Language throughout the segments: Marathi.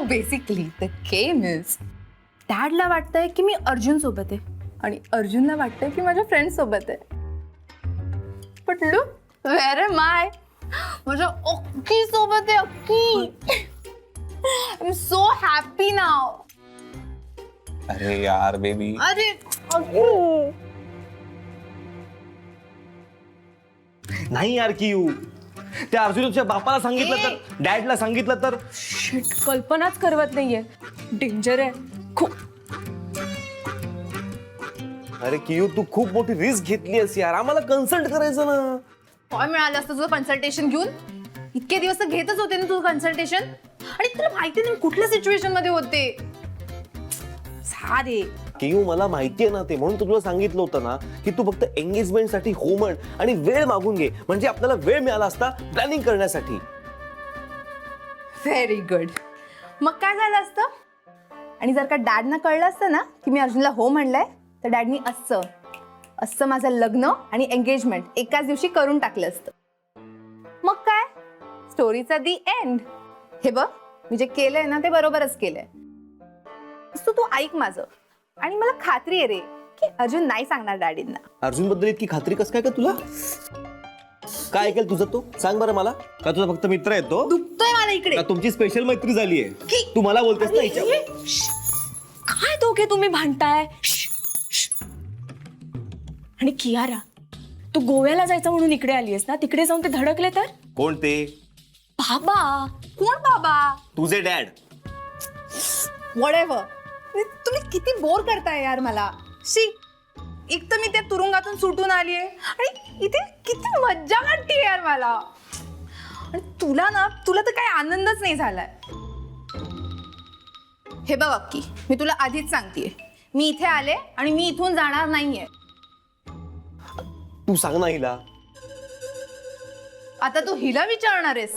So basically the game is डॅडला वाटतंय की मी अर्जुन सोबत आहे आणि अर्जुनला वाटतंय की माझ्या फ्रेंड सोबत आहे. But look where am I? माझ्या अक्की सोबत आहे, Akki. I am so happy now. अरे यार बेबी. अरे अक्की. नाही यार कियू, त्या अर्जुनच्या बापाला सांगितलं तर, डॅडला सांगितलं तर. शिट, कल्पनाच करवत नाहीये. डेंजर आहे खूप. अरे कियू, तू खूप मोठी रिस्क घेतलीस यार. आम्हाला कन्सल्ट करायचं ना. काय मिळालं असतं तुझं कन्सल्टेशन घेऊन? इतके दिवस तर घेतच होते ना तुझं कन्सल्टेशन. आणि तुला माहिती नाही कुठल्या सिच्युएशन मध्ये होते. सारे कियू, मला माहितीये ना ते, म्हणून तुला सांगितलं होतं ना की तू फक्त एंगेजमेंट साठी हो म्हण आणि वेळ मागून घे, म्हणजे आपल्याला वेळ मिळाला असता प्लॅनिंग करण्यासाठी. Very good. मग काय झालं असतं? आणि जर का डॅडना कळलं असतं ना की मी अर्जुनला हो म्हणलंय, तर डॅडनी असं माझं लग्न आणि एंगेजमेंट एकाच दिवशी करून टाकलं असतं. मग काय, स्टोरीचा दी एंड. हे बघ, मी जे केलंय ना ते बरोबरच केलंय. तू ऐक माझं. आणि मला खात्री आहे रे की अर्जुन नाही सांगणार डॅडींना. अर्जुन बद्दल इतकी खात्री कसं काय का तुला? काय ऐकेल तुझं तो? सांग बरं मला. का तुझा फक्त मित्र आहे तो? दुखतोय मला इकडे. का तुमची स्पेशल मैत्री झालीये? तू मला बोलतेस ना हिच्या. काय दोघे तुम्ही भांडताय? आणि कियारा, तू गोव्याला जायचं म्हणून इकडे आलीयस ना, तिकडे जाऊन ते धडकले तर? कोण ते? बाबा. कोण बाबा? तुझे डॅड. व्हॉटएव्हर. तुम्ही किती बोर करताय यार मला. शी, एक तर मी त्या तुरुंगातून सुटून आलीये आणि इथे किती मज्जा वाटते यार मला. आणि तुला तर काही आनंदच नाही झालाय. हे बघ अक्की, मी तुला आधीच सांगतेय, मी इथे आले आणि मी इथून जाणार नाहीये. तू सांग ना हिला. आता तू हिला विचारणार आहेस?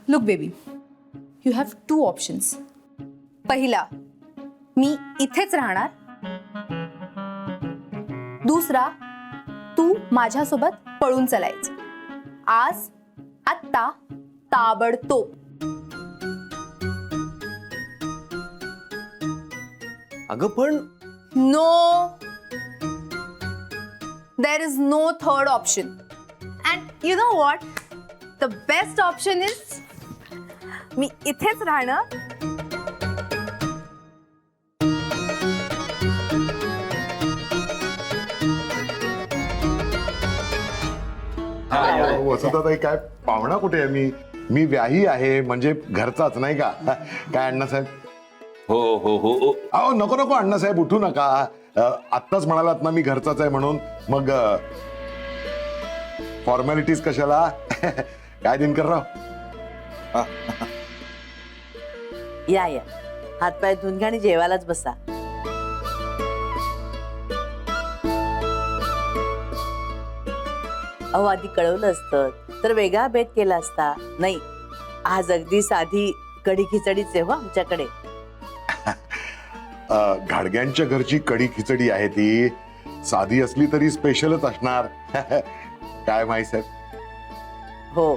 Look baby, you have 2 options. पहिला, मी इथेच राहणार. दुसरा, तू माझ्यासोबत पळून चलायचं. आज, आत्ता, ताबडतोब. अगं पण no, there is no third option. And you know what, the best option is मी इथेच राहणं. वसंताताई, काय पाहुणा कुठे आहे? मी व्याही आहे, म्हणजे घरचाच नाही का? काय अण्णासाहेब? हो हो हो हो. अहो नको नको अण्णासाहेब, उठू नका. आत्ताच म्हणालात ना मी घरचाच आहे म्हणून, मग फॉर्मॅलिटीज कशाला? काय दिनकरराव? या या, हातपाय धुवून घ्या आणि जेवायलाच बसा. अहो, आधी कळवलं असतं तर वेगळा बेत केला असता. नाही, आज अगदी साधी कढी खिचडीच आहे हो आमच्याकडे. घाडग्यांच्या घरची कढी खिचडी आहे ती. साधी असली तरी स्पेशलच असणार. काय माहिती साहेब? हो.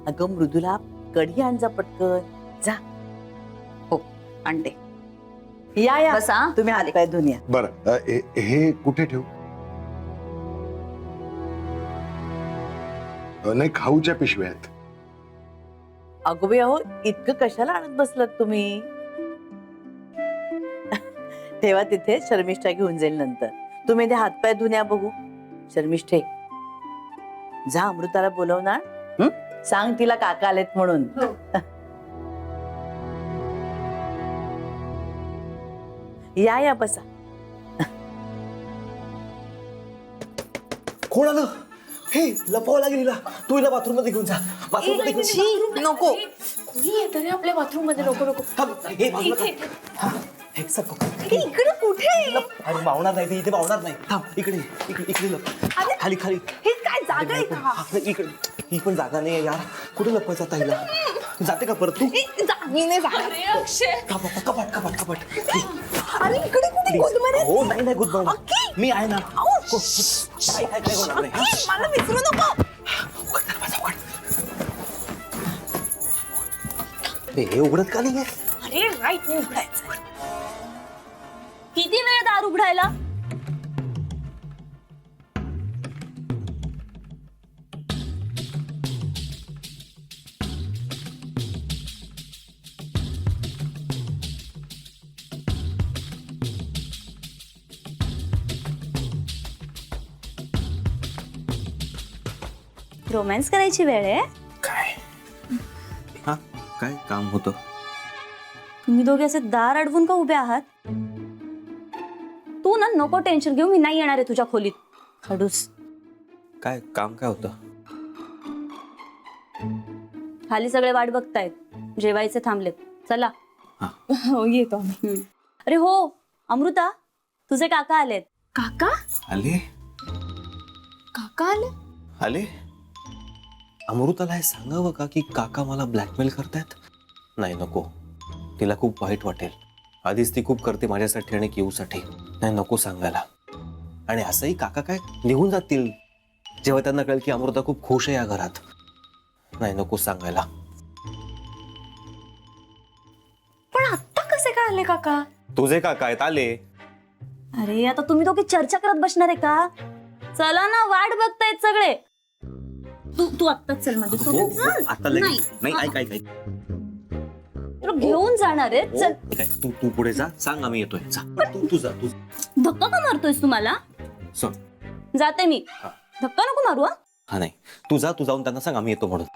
अगं मृदुला, कढी आण जा पटकन. जा. हो, आणते. या या, बसा. तुम्ही हातपाय धुवून या. बरं, हे कुठे ठेवू? नाही, खाऊच्या पिशव्या आहेत. अगो बाई, अहो इतकं कशाला आणत बसलात तुम्ही? ठेवा तिथे, शर्मिष्ठा घेऊन जाईल नंतर. तुम्ही ते हातपाय धुण्या बघू. शर्मिष्ठे, जा अमृताला बोलवणार. सांग तिला काका आलेत म्हणून. या या, बसा. कोण आलं? हे लपवावं लागेल हिला. तू हिला बाथरूम मध्ये घेऊन जा. बाथरूम मध्ये घेऊन. नको. कुणी येतं रे आपल्या बाथरूम मध्ये? नको नको. हे बाजूला थांब. हे सर, इकडे कुठे? अरे मावणार नाही ते, इथे मावणार नाही. थांब, इकडे इकडे इकडे लप. खाली खाली. हे काय जागा आहे का? इकडे. ही पण जागा नाही यार. कुठे लपवायचं आता हिला? जाते का परत तू? मी नाही जाणार. अरे अक्षय, कपाट कपाट कपाट कपाट. अरे इकडे कुठे? हो, नाही नाही गुदमरणार. मी आहे ना. काय होणार नाही, हा? मला विसरू नको. हे उघडत का नाही अरे राईट नाही उघडायचं. किती वेळ दार उघडायला? रोमॅन्स करायची वेळ आहे. काय हा काय काम होतं? तुम्ही दोघे असे दार अडवून का उभे आहात? तू ना नको टेन्शन घेऊ, मी नाही येणार आहे तुझ्या खोलीत. खडूस. काय काम काय होतं? खाली सगळे वाट बघतायत, जेवायचे थांबलेत. चला. हा. हो येतो आम्ही. अरे हो अमृता, तुझे काका आलेत. काका? आले काका आले? आले अमृताला हे सांगावं का की काका मला ब्लॅकमेल करतायत? नाही नको, तिला खूप वाईट वाटेल. आधीच ती खूप करते माझ्यासाठी आणि किऊसाठी. नाही नको सांगायला. आणि असंही काका काय निघून जातील जेव्हा त्यांना कळेल की अमृता खूप खुश आहे या घरात. नाही नको सांगायला. पण आता कसे काय आले काका? तुझे काका आहेत आले. अरे आता तुम्ही दोघे चर्चा करत बसणार आहे का? चला ना, वाट बघतायत सगळे. तू आत्ताच चल माझ्या सोबत. चल. आता नाही. लगेच नाही. ऐक तुला घेऊन जाणार आहे. चल. काय तू पुढे जा, सांग आम्ही येतोय. जा तू जा तू. धक्का का मारतोयस तू मला? सॉरी. जाते मी. धक्का नको मारू. हा नाही तू जा, तू जाऊन त्यांना सांग आम्ही येतो म्हणून.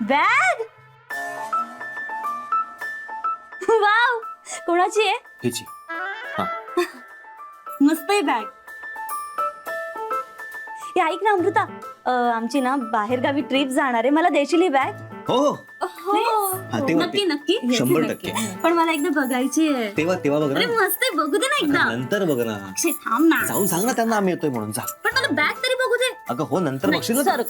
बॅग. वाव, कोणाची आहे? हिची. हा मस्त आहे बॅग. हे ऐक ना अमृता, आमची ना बाहेर गावी ट्रिप जाणार आहे. मला देशील ही बॅग? हो हो नक्की नक्की 100%. पण मला एकदा बघायची आहे. तेव्हा बघ अरे ना. मस्त आहे, बघू दे ना एकदा. नंतर बघ ना. अक्षय थांब ना. जाऊन सांग ना त्यांना आम्ही येतोय म्हणून. जा पण मला बॅग तरी बघू दे. अगं हो नंतर नाही, बघशील ना. सर.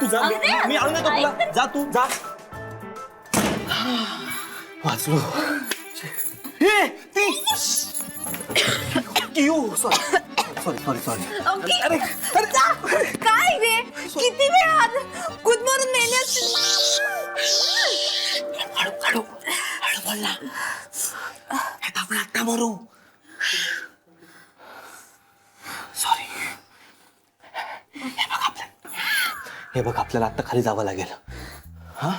तू जा मी आणून देतो तुला. जा तू जा. वाचलो. सॉरी. काय रे, किती वेळ गुदमरून मेले असतील. हळू बोल ना. आपण आत्ता मरू. सॉरी. हे बघ आपल्याला आता खाली जावं लागेल. हा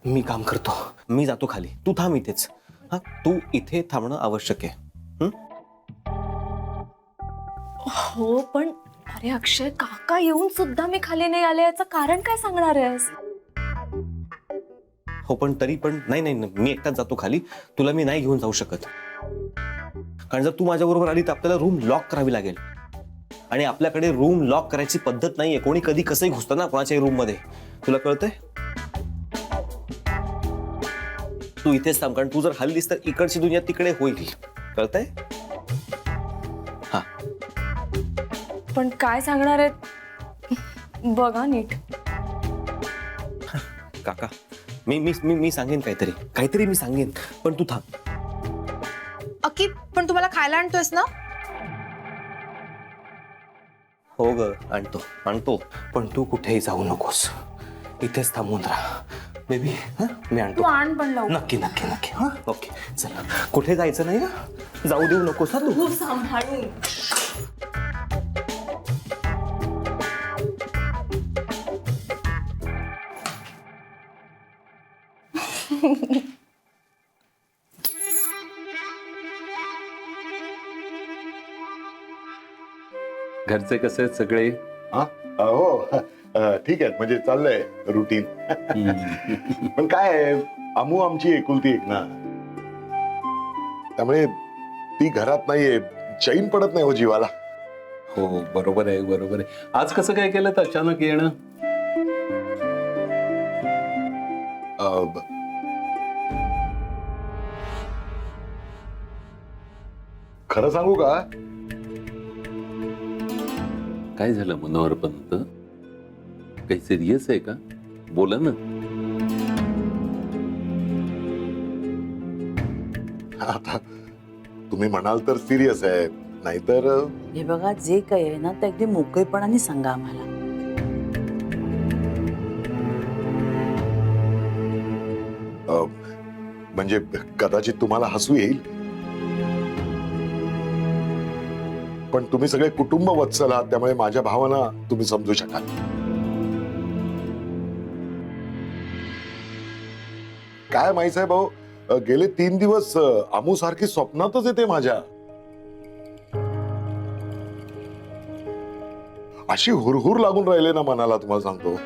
मी काम करतो, मी जातो खाली. तू थांब इथेच. हा तू इथे थांबणं आवश्यक आहे. हो पण अरे अक्षय, काका येऊन सुद्धा मी खाली नाही आले, याचं कारण काय सांगणार आहेस? हो पण तरी पण नाही मी एकटाच जातो खाली. तुला मी नाही घेऊन जाऊ शकत. कारण जर तू माझ्या बरोबर आली तर आपल्याला रूम लॉक करावी लागेल. आणि आपल्याकडे रूम लॉक करायची पद्धत नाहीये. कोणी कधी कसंही घुसतं ना कोणाच्याही रूम मध्ये. तुला कळतंय? तू इथेच थांब, कारण तू जर हल्लीस तर इकडची दुनिया तिकडे होईल. कळतंय? हा पण काय सांगणार आहेत बघा नीट. काका मी सांगेन काहीतरी मी सांगेन. पण तू थांब. अकी पण तुम्हाला खायला आणतोयस ना? हो ग आणतो. पण तू कुठेही जाऊ नकोस. इथेच थांबून राहा बेबी. मी आणतो. तू आण पण लवकर. नक्की. हा ओके चला. कुठे जायचं नाही ना. जाऊ देऊ नकोस ना तू. सांभाळून. घरचे कसे आहेत सगळे? हा हो ठीक आहे. म्हणजे चाललंय रुटीन. पण काय आहे, अमू आमची एकुलती एक ना, त्यामुळे ती घरात नाहीये. चैन पडत नाही हो जीवाला. हो बरोबर आहे. आज कसं काय केलं तर अचानक येणं? खरं सांगू का, काय झालं मनोहर पंत? काही सिरियस आहे का? बोला ना. आता तुम्ही म्हणाल तर सिरियस आहे, नाहीतर हे बघा, जे काही आहे ना ते अगदी मोकळेपणाने सांगा आम्हाला. म्हणजे कदाचित तुम्हाला हसू येईल, पण तुम्ही सगळे कुटुंब वत्सल आहात, त्यामुळे माझ्या भावना तुम्ही समजू शकाल. काय माहिती आहे भाऊ, गेले 3 दिवस आमू सारखी स्वप्नातच येते माझ्या. अशी हुरहुर लागून राहिले ना मनाला, तुम्हाला सांगतो.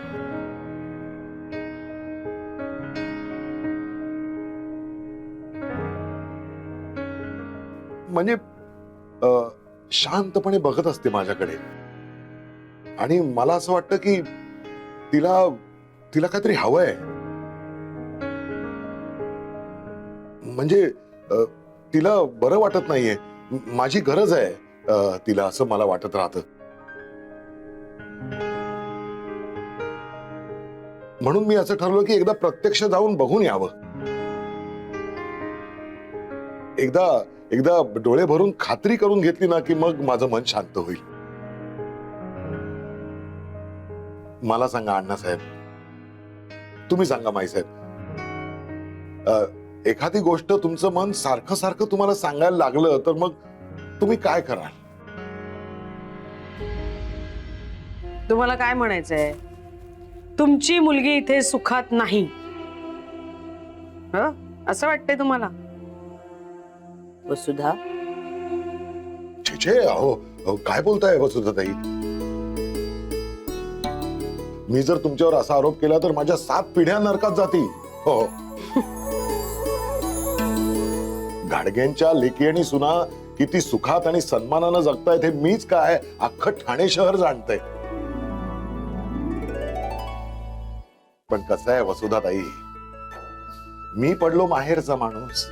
म्हणजे शांतपणे बघत असते माझ्याकडे, आणि मला असं वाटतं की तिला तिला काहीतरी हवंय. म्हणजे तिला बरं वाटत नाहीये, माझी गरज आहे तिला, असं मला वाटत राहतं. म्हणून मी असं ठरवलं की एकदा प्रत्यक्ष जाऊन बघून यावं. एकदा डोळे भरून खात्री करून घेतली ना की मग माझं मन शांत होईल. मला सांगा अण्णासाहेब, तुम्ही सांगा माईसाहेब, एखादी गोष्ट तुमचं मन सारखं सारखं तुम्हाला सांगायला लागलं तर मग तुम्ही काय कराल? तुम्हाला काय म्हणायचंय? तुमची मुलगी इथे सुखात नाही, हं? असं वाटतंय तुम्हाला? वसुधा, छे छे, अहो काय बोलताय वसुधाताई? मी जर तुमच्यावर असा आरोप केला तर माझ्या 7 पिढ्या नरकात जातील. हो, गाडग्यांच्या लेकी आणि सुना किती सुखात आणि सन्मानानं जगतायत हे मीच काय, अख्खं ठाणे शहर जाणतंय. पण कसं आहे वसुधाताई, मी पडलो माहेरचा माणूस,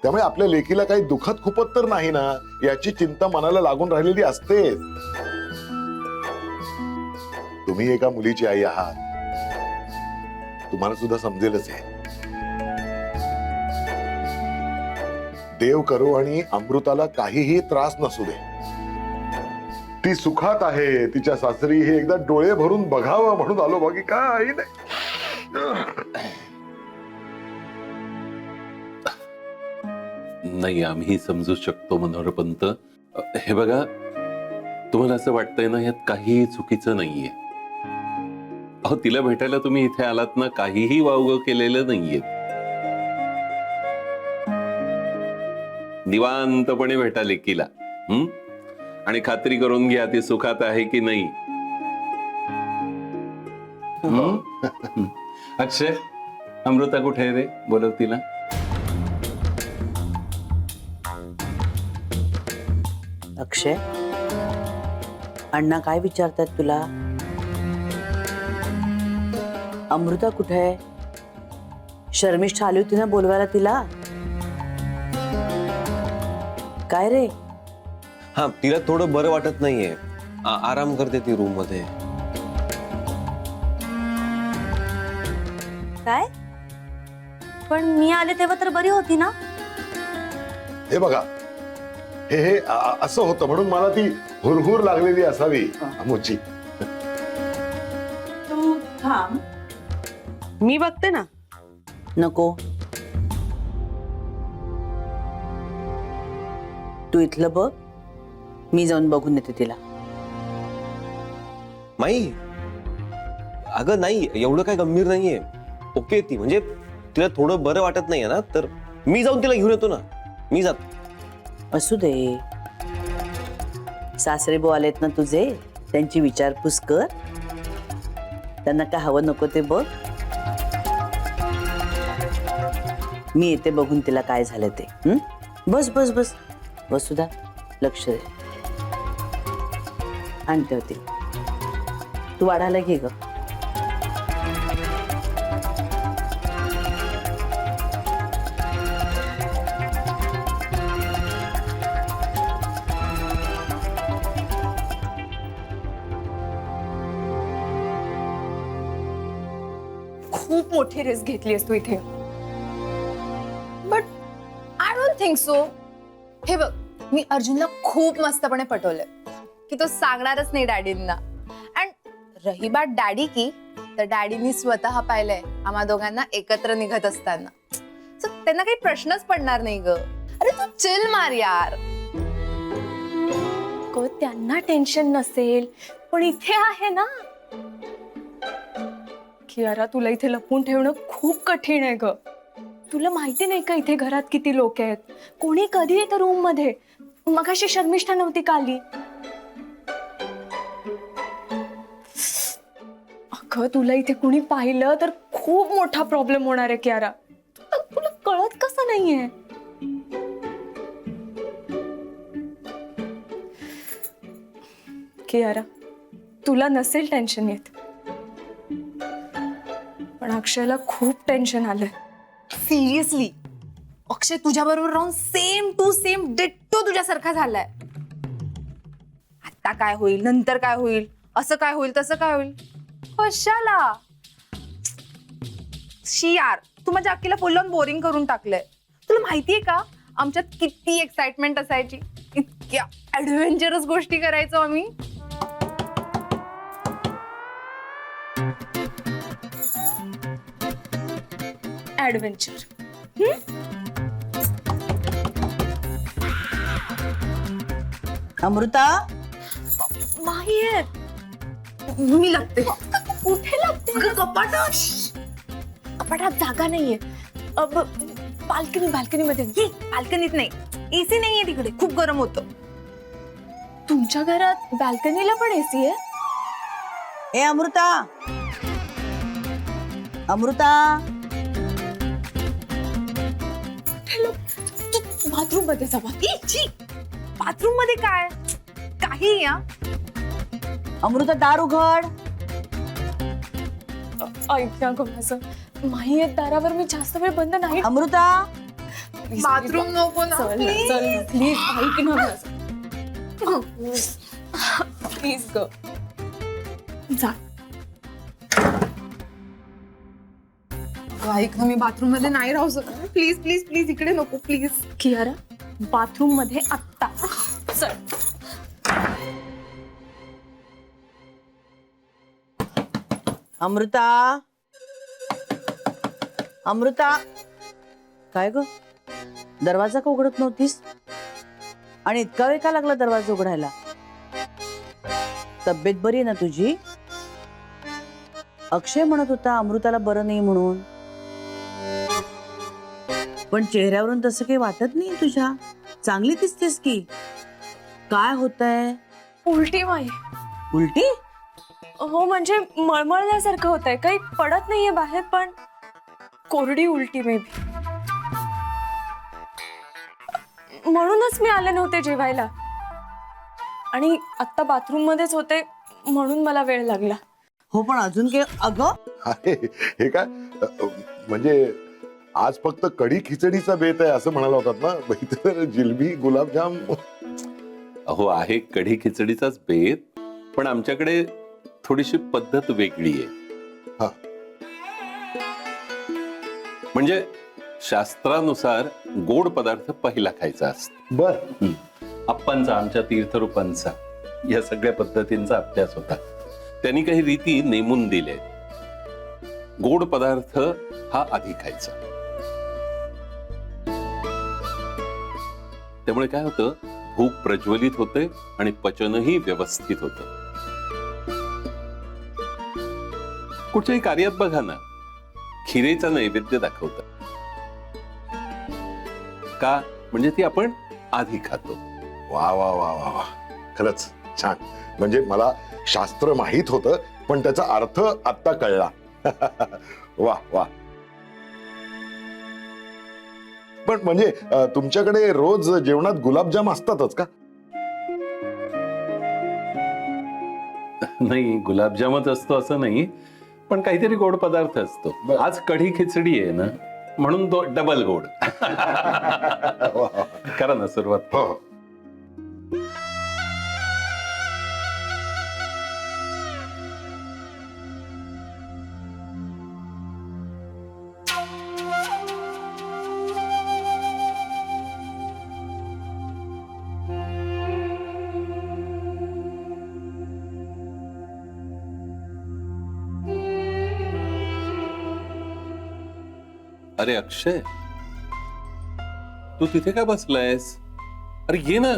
त्यामुळे आपल्या लेकीला काही दुखत खुपत तर नाही ना, याची चिंता मनाला लागून राहिलेली असते. तुम्ही एका मुलीची आई आहात, तुम्हाला सुद्धा समजेलच आहे. देव करो आणि अमृताला काहीही त्रास नसू दे, ती सुखात आहे तिच्या सासरी, हे एकदा डोळे भरून बघावं म्हणून आलो, बाकी काही नाही. नाही, आम्ही समजू शकतो मनोहर पंत. हे बघा, तुम्हाला असं वाटतंय ना, यात काहीही चुकीचं नाहीये. अहो, तिला भेटायला तुम्ही इथे आलात ना, काहीही वावगं केलेलं नाहीये. निवांतपणे भेटा लेकीला, आणि खात्री करून घ्या ती सुखात आहे की नाही. अक्षय, अमृता कुठे आहे रे? बोलव तिला. अक्षय, अण्णा काय विचारतात तुला? अमृता कुठे आहे? शर्मिष्ठा आली होती ना बोलवायला तिला? काय रे? हा, तिला थोडं बरं वाटत नाहीये, आराम करते ती रूम मध्ये. काय? पण मी आले तेव्हा तर बरी होती ना? हे बघा, हे असं होतं म्हणून मला ती हुरहुर लागलेली असावी अमुची. तू थांब, मी बघते ना. नको, तू इथलं बघ, मी जाऊन बघून येते तिला. माई, अगं नाही, एवढं काय गंभीर नाहीये. ओके, ती म्हणजे तिला थोडं बरं वाटत नाहीये ना, तर मी जाऊन तिला घेऊन येतो ना. मी जातो. असू दे, सासरे बो आलेत ना तुझे, त्यांची विचारपूस कर, त्यांना काय हवं नको ते बघ. मी येते बघून तिला काय झालं ते. बस बस बस, वसुधा लक्ष दे. आणते होती, तू वाढायला घे ग. खूप मोठी रिस्क घेतलीस तू इथे. Think so. हे बघ, मी अर्जुनला खूप मस्तपणे पटवलंय की तो सांगणारच नाही डॅडींना. अँड रही बात डॅडी की, तर डॅडीनी स्वतः पाहिलंय आम्हा दोघांना एकत्र निघत असताना. So, त्यांना काही प्रश्नच पडणार नाही ग. अरे तू चिल मार यार. त्यांना टेन्शन नसेल, पण इथे आहे ना कियारा, तुला इथे लपवून ठेवणं खूप कठीण आहे ग. तुला माहिती नाही का इथे घरात किती लोक आहेत, कोणी कधी येतं रूम मध्ये. मगाशी शर्मिष्ठा नव्हती का आली. अगं तुला इथे कुणी पाहिलं तर खूप मोठा प्रॉब्लेम होणार आहे कियारा. तुला कळत कसं नाहीये. कियारा, तुला नसेल टेन्शन येत, पण अक्षयला खूप टेन्शन आलंय. सिरियसली, अक्षय तुझ्या बरोबर राहून सेम टू सेम डिट्टो तुझ्यासारखा झालाय. आता काय होईल, नंतर काय होईल, असं काय होईल, तसं काय होईल, कशाला. शी यार, तू माझ्या अक्कीला फुल ऑन बोरिंग करून टाकलंय. तुला माहितीये का आमच्यात किती एक्साइटमेंट असायची, इतक्या ऍडव्हेंचरस गोष्टी करायचो आम्ही. ऍडव्हेंचर. अमृता, माहित मी लागते. कुठे लागते कपाटात जागा नाहीये. बाल्कनी मध्ये. बाल्कनीत नाही, एसी नाहीये तिकडे, खूप गरम होतं. तुमच्या घरात बाल्कनीला पण एसी आहे. ए अमृता, अमृता, बाथरूम मध्ये जावा. बाथरूम मध्ये काय काही या. अमृता दार उघड. ऐक ना गं माझं, माही आहेत दारावर, मी जास्त वेळ बंद नाही. अमृता, बाथरूम नको ना चल प्लीज ऐक ना माझं. प्लीज ग जा. ऐक ना, मी बाथरूम मध्ये नाही राहू शकत. प्लीज प्लीज प्लीज इकडे नको प्लीज. कियारा, बाथरूम मध्ये आत्ता चल. अमृता, अमृता. काय ग, दरवाजा का उघडत नव्हतीस? आणि इतका वेळ का लागला दरवाजा उघडायला? तब्येत बरी आहे ना तुझी? अक्षय म्हणत होता अमृताला बरं नाही म्हणून, पण चेहऱ्यावरून तसं काही वाटत नाही तुझ्या. चांगली दिसतेस की. काय होतंय? उलटी माही. उलटी? हो, म्हणजे मळमळल्यासारखं होतंय. काही पडत नाहीये बाहेर, पण कोरडी उलटी मे बी. म्हणूनच मी आले नव्हते जेवायला, आणि आता बाथरूम मध्येच होते म्हणून मला वेळ लागला. हो, पण अजून काय? अगं अरे हे काय म्हणजे आज फक्त कढी खिचडीचा बेत आहे असं म्हणाला होतात ना. इतर जिलबी, गुलाबजाम. अहो, आहे कढी खिचडीचाच बेत, पण आमच्याकडे थोडीशी पद्धत वेगळी आहे. हा. म्हणजे शास्त्रानुसार गोड पदार्थ पहिला खायचा असतो. बर. आप्पांचा, आमच्या तीर्थरूपांचा, या सगळ्या पद्धतींचा अभ्यास होता. त्यांनी काही रीती नेमून दिले. गोड पदार्थ हा आधी खायचा. त्यामुळे काय होतं, भूक प्रज्वलित होते आणि पचनही व्यवस्थित होतं. कुठच्याही कार्यात बघा ना, खिरेचा नैवेद्य दाखवतात का? म्हणजे ती आपण आधी खातो. वा वा वा वा वा, खरंच छान. म्हणजे मला शास्त्र माहित होतं, पण त्याचा अर्थ आत्ता कळला. वा वा. पण म्हणजे तुमच्याकडे रोज जेवणात गुलाबजाम असतातच का? नाही, गुलाबजामच असतो असं नाही, पण काहीतरी गोड पदार्थ असतो. बरं. आज कढी खिचडी आहे ना, म्हणून डबल गोड. करा ना सुरुवात. हो हो. अरे अक्षय, तू तिथे का बसलायस? अरे ये ना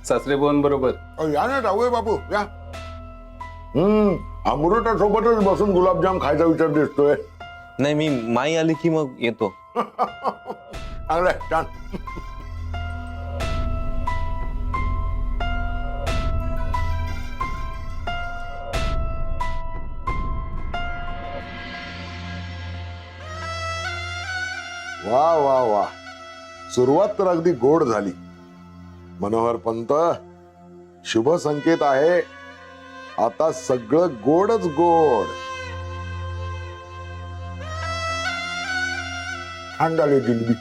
सासरे बोन बरोबर. या ना राहूय बापू या. अमृता सोबतच बसून गुलाबजाम खायचा विचार दिसतोय. नाही, मी माई आली की मग येतो. चांगलंय, छान. वा वा वा, सुरुवात तर अगदी गोड झाली. मनोहर पंत, शुभ संकेत आहे. आता सगळं गोडच गोड. छान झाली जिलबी.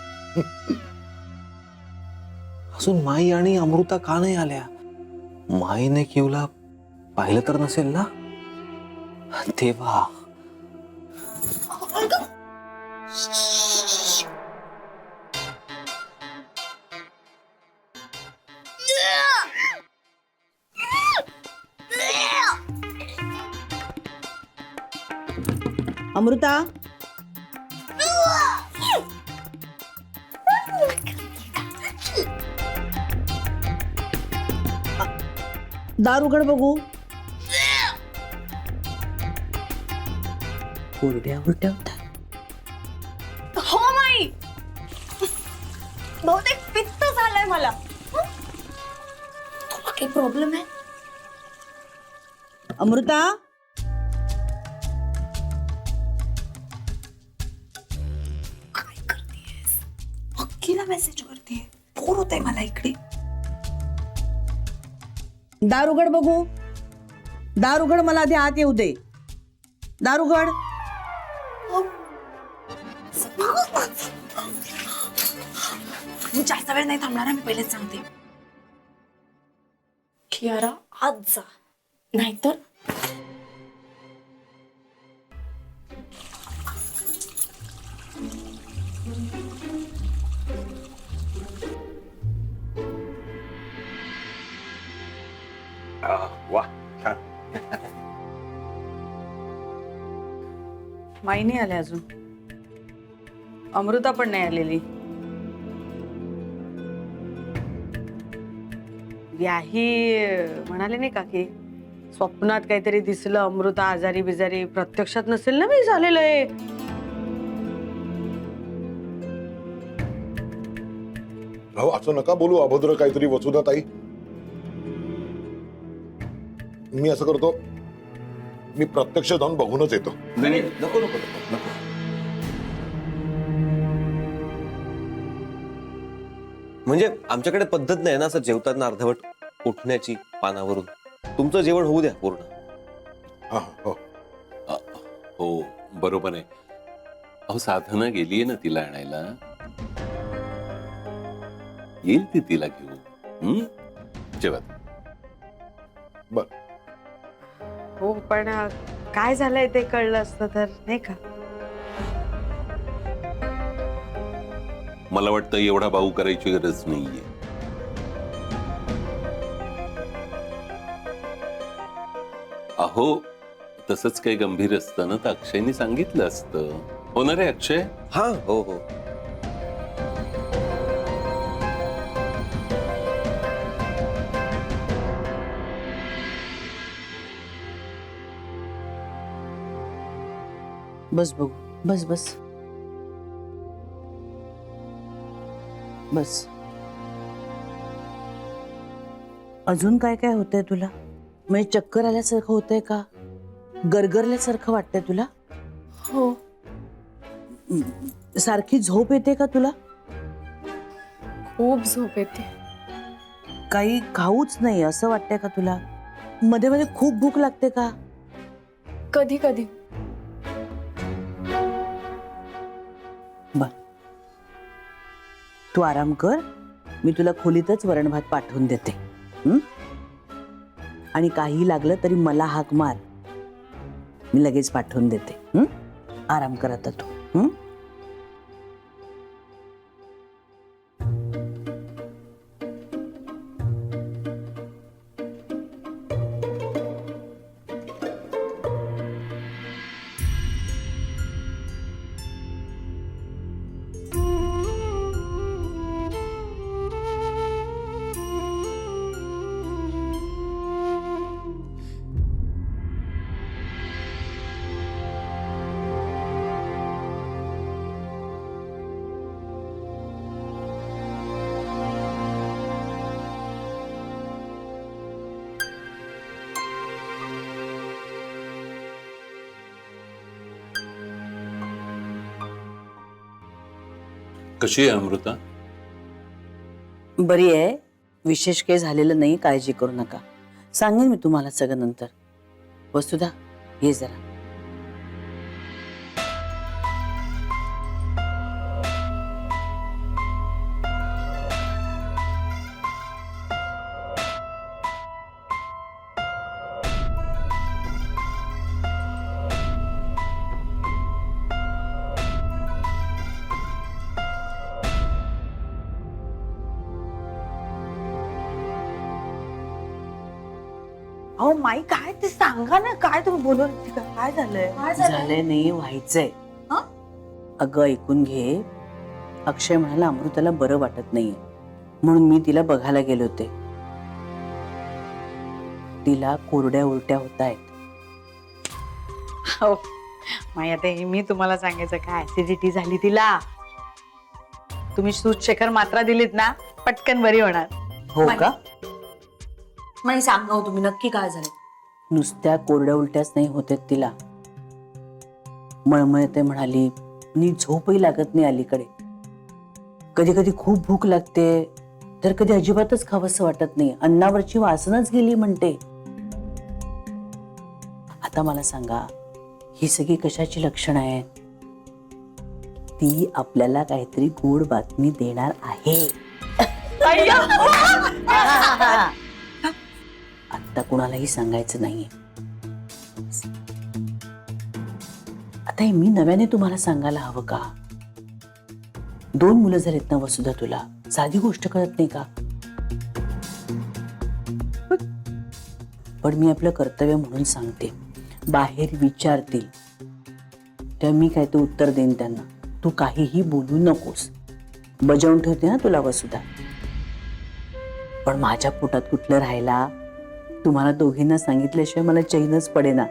अजून माई आणि अमृता का नाही आल्या? माईने किवला पाहिलं तर नसेल ना? तेव्हा अमृता, दार उघड बघू. उलट्या उलट्या होतात. हो माई, बहुतेक पित्त झालंय मला. तुला काही प्रॉब्लेम आहे? अमृता, काय करतेस? अक्कीला मेसेज करते. बोर होतंय मला इकडे. दार उघड बघू. दार उघड, मला आधी आत येऊ दे. दार उघड. मी जास्त वेळ नाही थांबणार, मी पहिलेच सांगते. कियारा, आज जा, नाहीतर वा, छान. माई नाही आले अजून. अमृता पण नाही आलेली. याही म्हणाले नाही का की स्वप्नात काहीतरी दिसलं, अमृता आजारी बिजारी, प्रत्यक्षात नसेल ना मी झालेलं आहे. राहू, असं नका बोलू अभद्र काहीतरी. वसुधा ताई, मी असं करतो, मी प्रत्यक्ष जाऊन बघूनच येतो. नाही, नको नको नको नको. म्हणजे आमच्याकडे पद्धत नाही ना असं जेवताना अर्धवट उठण्याची पानावरून. तुमचं जेवण होऊ द्या पूर्ण. हा, हो. हो बरोबर आहे. अहो साधना गेलीये ना तिला आणायला. येईल ती तिला घेऊन. जेव्हा बर. हो पण काय झालंय ते कळलं असतं तर नाही का. मला वाटतं एवढा भाऊ करायची गरज नाहीये. अहो तसंच काही गंभीर असतं ना तर अक्षयने सांगितलं असतं. होणार आहे अक्षय? हा, हो हो. बस बघू. बस बस बस. अजून काय काय होतंय तुला? म्हणजे चक्कर आल्यासारखं होतंय का? गरगरल्यासारखं वाटतंय तुला? हो. सारखी झोप येते का तुला? खूप झोप येते. काही खाऊच नाही असं वाटतंय का तुला? मध्ये मध्ये खूप भूक लागते का? कधी कधी. बर, तू आराम कर. मी तुला खोलीतच वरण भात पाठवून देते. आणि काही लागलं तरी मला हाक मार, मी लगेच पाठवून देते. आराम कर आता तू. कशी आहे अमृता? बरी आहे, विशेष काही झालेलं नाही, काळजी करू नका. सांगेन मी तुम्हाला सगळं नंतर. वसुधा, ये जरा. अहो माई काय ते सांगा ना, काय तुम्ही बोलत होती का? काय झालंय? झालंय नाही, व्हायचंय. हं? अगं ऐकून घे. अक्षय म्हणाला अमृताला बरं वाटत नाहीये, म्हणून मी तिला बघायला गेले होते. तिला कोरड्या उलट्या होत आहेत. हो माई, आता हे मी तुम्हाला सांगायचं काय, ऍसिडिटी झाली तिला. तुम्ही सूतशेखर मात्रा दिलीत ना, पटकन बरी होणार. हो का? मला सांगा हो तुम्ही नक्की काय झालं. नुसत्या कोरड्या उलट्याच नाही होते तिला, मळमळते म्हणाली. नीट झोपही लागत नाही अलीकडे. कधी कधी खूप भूक लागते, तर कधी अजिबातच खावंसं वाटत नाही. अन्नावरची वासनच गेली म्हणते. आता मला सांगा, ही सगळी कशाची लक्षणं आहेत? ती आपल्याला काहीतरी गोड बातमी देणार आहे. आता कुणालाही सांगायचं नाहीये. आता हे मी नव्याने तुम्हाला सांगायला हवं का? 2 मुलं झालीत ना वसुधा तुला, साधी गोष्ट कळत नाही का? पण मी आपलं कर्तव्य म्हणून सांगते. बाहेर विचारतील तेव्हा मी काय ते उत्तर देईन त्यांना. तू काहीही बोलू नकोस. बजावून ठेवते ना तुला वसुधा. पण माझ्या पोटात कुठलं राहायला, तुम्हाला दोघींना सांगितल्याशिवाय मला चैनच पडेना.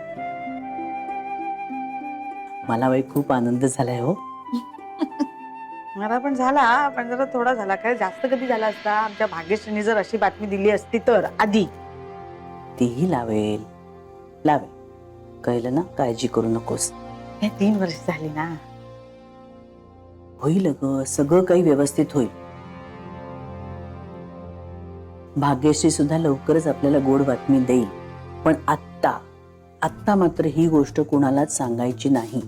मला बाई खूप आनंद झालाय हो. मला पण झाला, पण जरा थोडा झाला. काय जास्त कधी झाला असता. आमच्या भाग्यश्रीने जर अशी बातमी दिली असती तर आधी. तीही लावेल लावेल, कळलं ना? काळजी करू नकोस. हे 3 वर्ष झाली ना. होईल ग, सगळं काही व्यवस्थित होईल. भाग्यश्री सुद्धा लवकरच आपल्याला गोड बातमी देईल. पण आत्ता मात्र ही गोष्ट कोणालाच सांगायची नाही.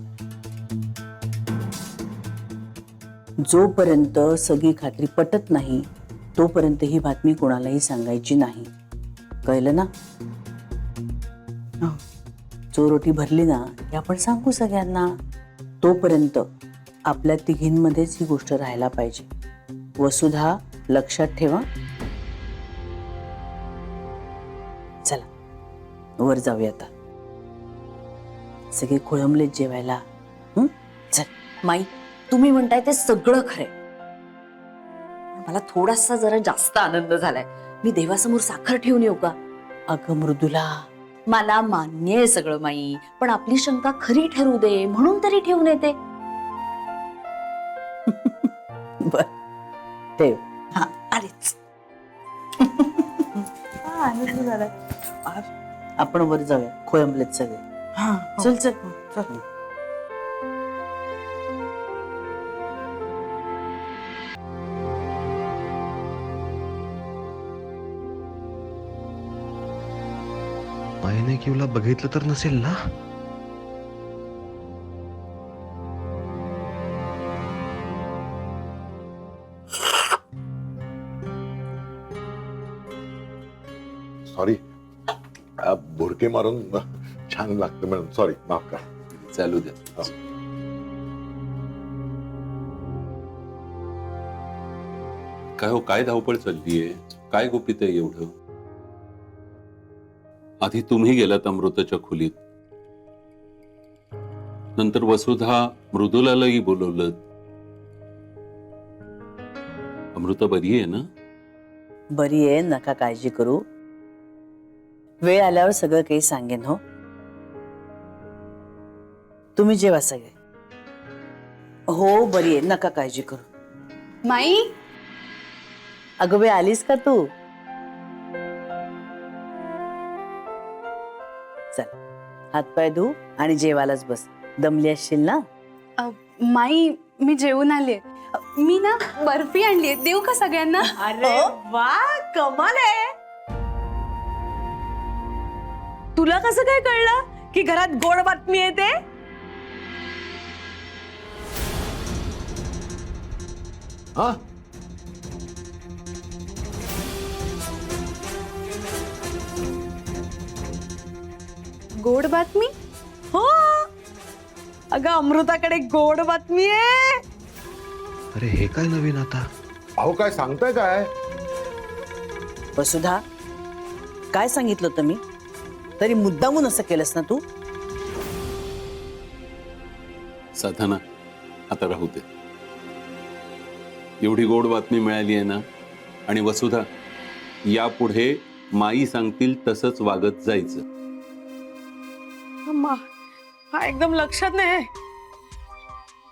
जोपर्यंत सगळी खात्री पटत नाही, तोपर्यंत ही बातमी कोणालाही सांगायची नाही. कळलं ना? चोरोटी भरली ना, हे आपण सांगू सगळ्यांना. तोपर्यंत आपल्या तिघींमध्येच ही गोष्ट राहायला पाहिजे. वसुधा, लक्षात ठेवा. चला वर जाऊया आता. सगळे खोळंबलेत जेवायला. चल माई, तुम्ही म्हणताय ते सगळं खरंय. मला थोडासा जरा जास्त आनंद झालाय. मी देवासमोर साखर ठेवून येऊ का? अगं मृदुला, मला मान्य आहे सगळं माई, पण आपली शंका खरी ठरू दे म्हणून तरी ठेवून येते. बर ठेव. हा आलेच. आनंद झाला. आपण वर जाऊया, खोळंबलेत सगळे. चल चल चल. मायने किवला बघितलं तर नसेल ना? सॉरी, भुरके मारून छान लागतं मॅडम. सॉरी, माफ करा. चालू द्या. काय हो, काय धावपळ चाललीये? काय गुपित आहे एवढं? आधी तुम्ही गेलात अमृताच्या खोलीत, नंतर वसुधा मृदुलालाही बोलवलं. अमृता बरी आहे ना? बरी आहे, नका काळजी करू. वेळ आल्यावर सगळं काही सांगेन. हो, तुम्ही जेवा सगळे. हो बरी आहे, नका काळजी करू. माई, अगं वेळ आलीस का तू? चल, हातपाय धू आणि जेवायलाच बस. दमली असशील ना? माई मी जेवून आले. मी ना बर्फी आणली देऊ का सगळ्यांना? अरे वा, कमाल आहे. तुला कसं काय कळलं की घरात गोड बातमी येते? हा गोड बातमी? हो, अगं अमृताकडे गोड बातमी आहे. अरे हे काय नवीन आता? अहो काय सांगताय काय? वसुधा, काय सांगितलं होतं मी? तरी मुद्दामून असं केलंस ना तू? साधना, आता राहू दे. एवढी गोड बातमी मिळाली आहे ना, आणि वसुधा, यापुढे माई सांगतील तसंच वागत जायचं. हा एकदम लक्षात नाही.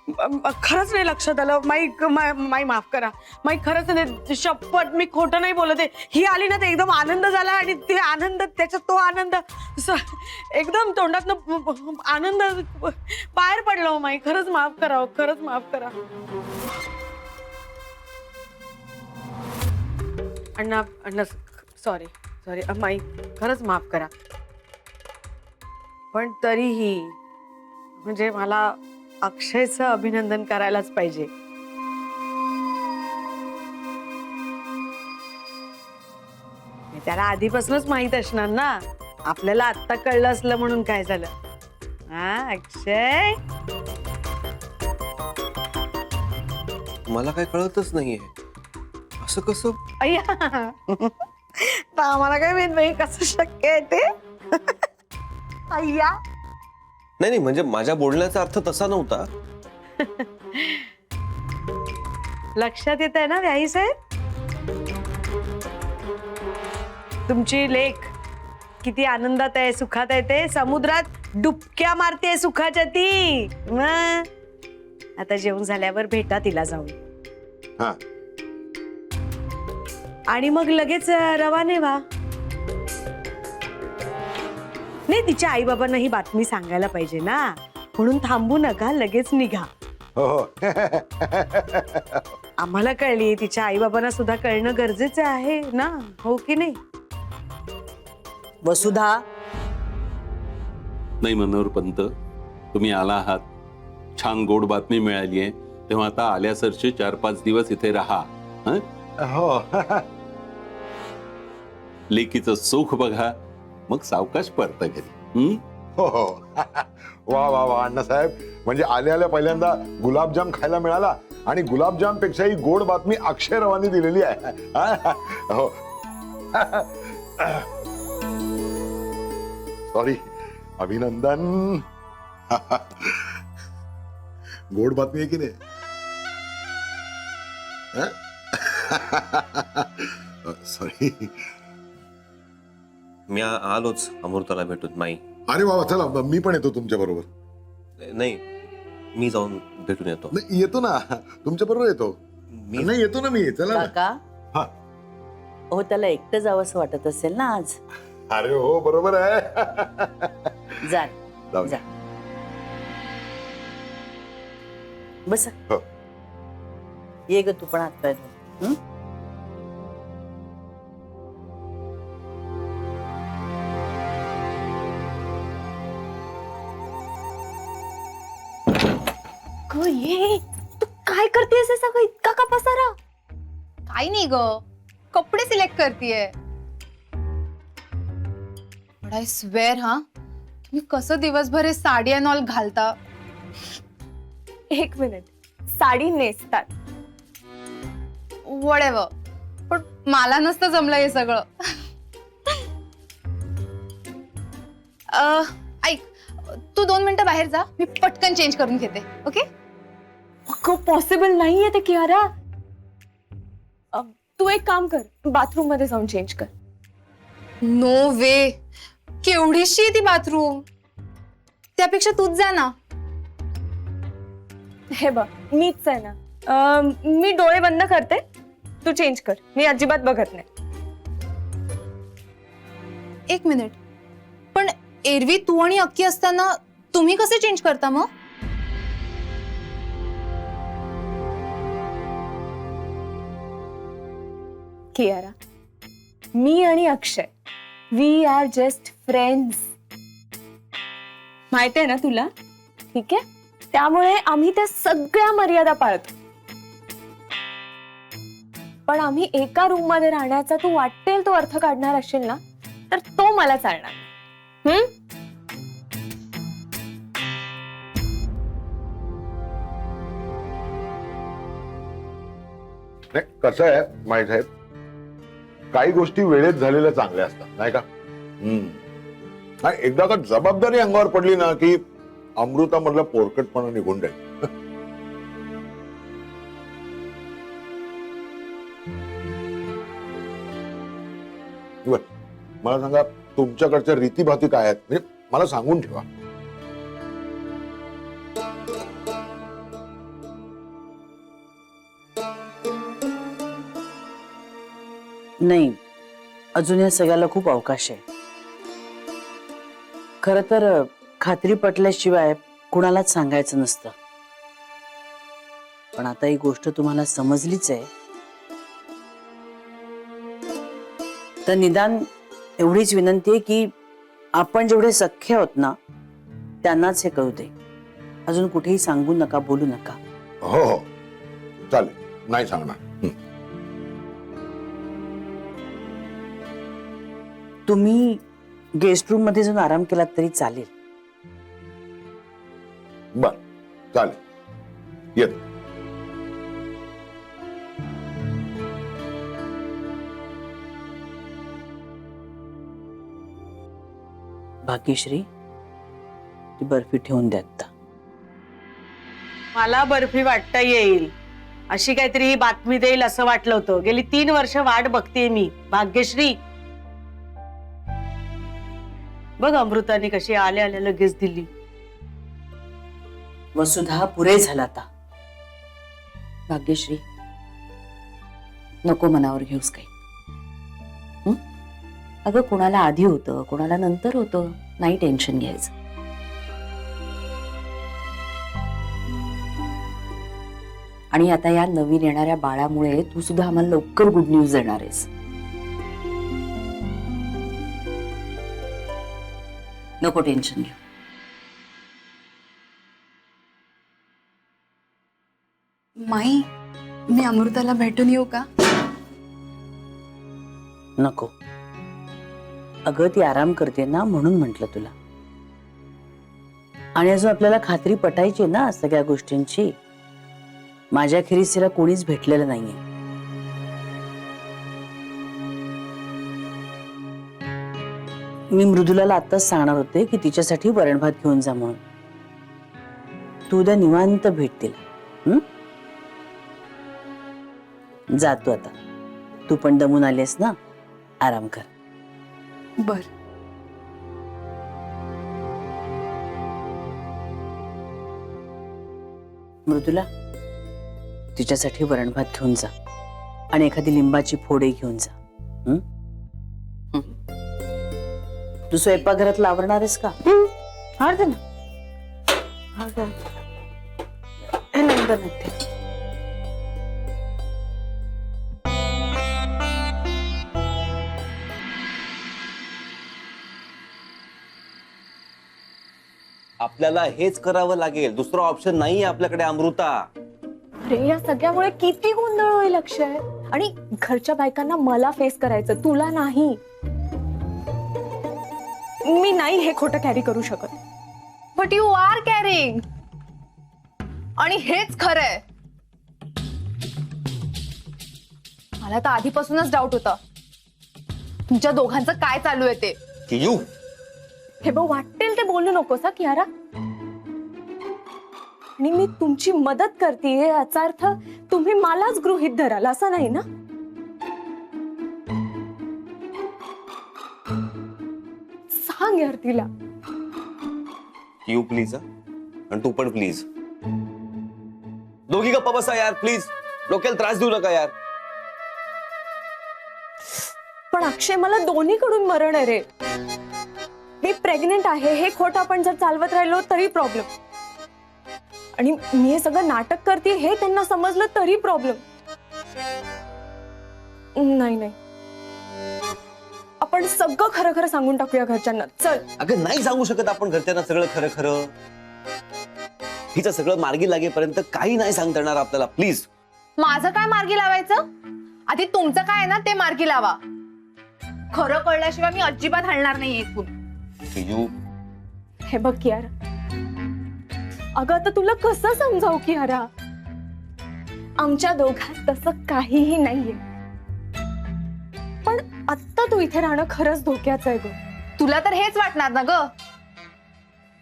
खरंच नाही लक्षात आलं. माई माफ करा. माई खरंच नाही, शपथ मी खोटं नाही बोलत आहे. ही आली ना, ते एकदम आनंद झाला आणि ते आनंद, त्याच्यात तो आनंद एकदम तोंडातनं आनंद बाहेर पडला. हो माई, खरंच माफ करा. खरंच माफ करा. अण्णा सॉरी माई, खरंच माफ करा. पण तरीही म्हणजे मला अक्षयचं अभिनंदन करायलाच पाहिजे. त्याला आधीपासूनच माहित असणार ना. आपल्याला आत्ता कळलं असलं म्हणून काय झालं. हा अक्षय, मला काय कळतच नाहीये, असं कसं? अय्या तर आम्हाला काय माहित बाई कसं शक्य आहे ते. अय्या, नाही म्हणजे माझ्या बोलण्याचा अर्थ तसा नव्हता. लक्षात येत आहे ना व्याही साहेब, तुमची लेक किती आनंदात आहे, सुखात आहे. ते समुद्रात डुबक्या मारते सुखाच्या ती. मग आता जेवण झाल्यावर भेटा तिला जाऊन. हा आणि मग लगेच रवाने व्हा. नाही, तिच्या आई बाबांना ही बातमी सांगायला पाहिजे ना, म्हणून थांबू नका, लगेच निघा. हो आम्हाला कळली, तिच्या आई बाबांना सुद्धा कळणं गरजेचं आहे ना, हो की नाही? वसुधा, नाही मनोहर पंत, तुम्ही आला आहात, छान गोड बातमी मिळाली आहे, तेव्हा आता आल्यासरचे 4-5 दिवस इथे राहा. हं? हो लेकीचं सुख बघा, मग सावकाश परत घरी. हं? हो हो वा वा वा अण्णासाहेब, म्हणजे आल्या आल्या पहिल्यांदा गुलाबजाम खायला मिळाला आणि गुलाबजाम पेक्षाही गोड बातमी अक्षय रावांनी दिलेली आहे. हो सॉरी, अभिनंदन. गोड बातमी आहे की नाही? सॉरी. मी आलोच अमृताला भेटून माई. अरे वा, चला मी पण येतो तुमच्या बरोबर. नाही, मी जाऊन भेटून येतो. नाही येतो ना, तुमच्या बरोबर येतो. मी नाही येतो ना मी, चला ना. काका, हा. हो त्याला एकटं जावंसं वाटत असेल ना आज. अरे हो बरोबर आहे. जा जाऊ. जा, बस. हो. ये ग तू पण हात पाय धुवून. ये तू काय करतेस हे सगळं, इतका का पसारा? काही नाही ग, कपडे सिलेक्ट करतेय. बट आय स्वेअर हा, तुम्ही कसं दिवसभर हे साडी अँड ऑल घालता? एक मिनिट, साडी नेसतात वडेवर, पण मला नसतं जमलं हे सगळं. ऐक, तू 2 मिनिटं बाहेर जा, मी पटकन चेंज करून घेते. ओके? पॉसिबल नाहीये ते कियारा. तू एक काम कर, बाथरूम मध्ये जाऊन चेंज कर. नो वे, केवढीशी आहे ती बाथरूम, त्यापेक्षा तूच जा ना. हे बघ, मीच आहे ना. मी डोळे बंद करते, तू चेंज कर, मी अजिबात बघत नाही. 1 मिनिट, पण एरवी तू आणि अक्की असताना तुम्ही कसे चेंज करता मग? कियारा, मी आणि अक्षय वी आर जस्ट फ्रेंड्स. माहिती आहे ना तुला? ठीक आहे, त्यामुळे आम्ही त्या सगळ्या मर्यादा पाळतो. पण आम्ही एका रूम मध्ये राहण्याचा तू वाटेल तो अर्थ काढणार असेल ना, तर तो मला चालणार नाही. नाही, कसं आहे माहित आहे, काही गोष्टी वेळेत झालेल्या चांगल्या असतात नाही का? नाही, एकदा का जबाबदारी अंगावर पडली ना की अमृतामधला पोरकटपणा निघून जाईल. बरं, मला सांगा तुमच्याकडच्या रीतीभाती काय आहेत, म्हणजे मला सांगून ठेवा. नाही, अजून या सगळ्याला खूप अवकाश आहे. खरं तर खात्री पटल्याशिवाय कुणालाच सांगायचं नसतं. पण आता ही गोष्ट तुम्हाला समजलीच आहे, तर निदान एवढीच विनंती आहे की आपण जेवढे सख्खे आहोत ना त्यांनाच हे कळू दे. अजून कुठेही सांगू नका, बोलू नका. हो हो चालेल, नाही सांगणार. तुम्ही गेस्ट रूम मध्ये जाऊन आराम केलात तरी चालेल. बर चालेल, येत. भाग्यश्री, ती बर्फी ठेवून द्या आता. मला बर्फी वाटता येईल अशी काहीतरी ही बातमी देईल असं वाटलं होतं. गेली 3 वर्ष वाट बघतेय मी. भाग्यश्री बघ, अमृताने कशी आल्या आल्या लगेच दिली. वसुधा, पुरे झाला आता. भाग्यश्री, नको मनावर घेऊस काही. अगं, कोणाला आधी होतं, कोणाला नंतर होतं, नाही टेन्शन घ्यायचं. आणि आता या नवीन येणाऱ्या बाळामुळे तू सुद्धा आम्हाला लवकर गुड न्यूज देणार आहेस. नको टेन्शन घेऊ. माई, मी अमृताला भेटून येऊ का? नको. अगं, ती आराम करते ना म्हणून म्हंटल तुला. आणि अजून आपल्याला खात्री पटायची ना सगळ्या गोष्टींची. माझ्या खेरीज तिला कोणीच भेटलेलं नाहीये. मी मृदुलाला आत्ताच सांगणार होते की तिच्यासाठी वरण भात घेऊन जा म्हणून. तू उद्या निवांत भेट तिला. जातो आता. तू पण दमून आलीस ना, आराम कर. बर. मृदुला, तिच्यासाठी वरण भात घेऊन जा आणि एखादी लिंबाची फोडे घेऊन जा. तू स्वयंपाकघरात आवरणार आहेस का? हर ना बनवते. आपल्याला हेच करावं लागेल, दुसरं ऑप्शन नाहीये आपल्याकडे अमृता. अरे, या सगळ्यामुळे किती गोंधळ होईल अक्षय. आणि घरच्या बायकांना मला फेस करायचं, तुला नाही. मी नाही हे खोटं कॅरी करू शकत. But you are carrying. आणि हेच खरंय. मला तर आधीपासूनच डाऊट होता तुमच्या दोघांचं काय चालू आहे ते. कियू, हे बघ, वाटेल ते बोलू नकोस हा कियारा. आणि मी तुमची मदत करते याचा अर्थ तुम्ही मलाच गृहीत धराल असं नाही ना. सांग यार तिला. कियू प्लीज. आणि तू पण प्लीज. दोघी गप्पा बसा यार प्लीज. डोक्याला त्रास देऊ नका यार. पण अक्षय, मला दोन्हीकडून मरण आहे रे. मी प्रेग्नेंट आहे हे खोटं आपण जर चालवत राहिलो तरी प्रॉब्लेम. आणि मी हे सगळं नाटक करते हे त्यांना समजलं तरी प्रॉब्लेम. नाही नाही, आपण सगळं खरं खरं सांगून टाकूया घरच्यांना. चल. अगं नाही सांगू शकत आपण घरच्यांना सगळं खरं खरं. हिचं सगळं मार्गी लागेपर्यंत काही नाही सांगता येणार आपल्याला. प्लीज. माझं काय मार्गी लावायचं? आधी तुमचं काय आहे ना ते मार्गी लावा. खरं कळल्याशिवाय मी अजिबात हलणार नाही इथून. यू हे बघ कियारा, अगं आता तुला कसं समजावू कियारा? आमच्या दोघात तसं काहीही नाहीये, पण आत्ता तू इथे राहणं खरंच धोक्याचं आहे ग. तुला तर हेच वाटणार ना ग.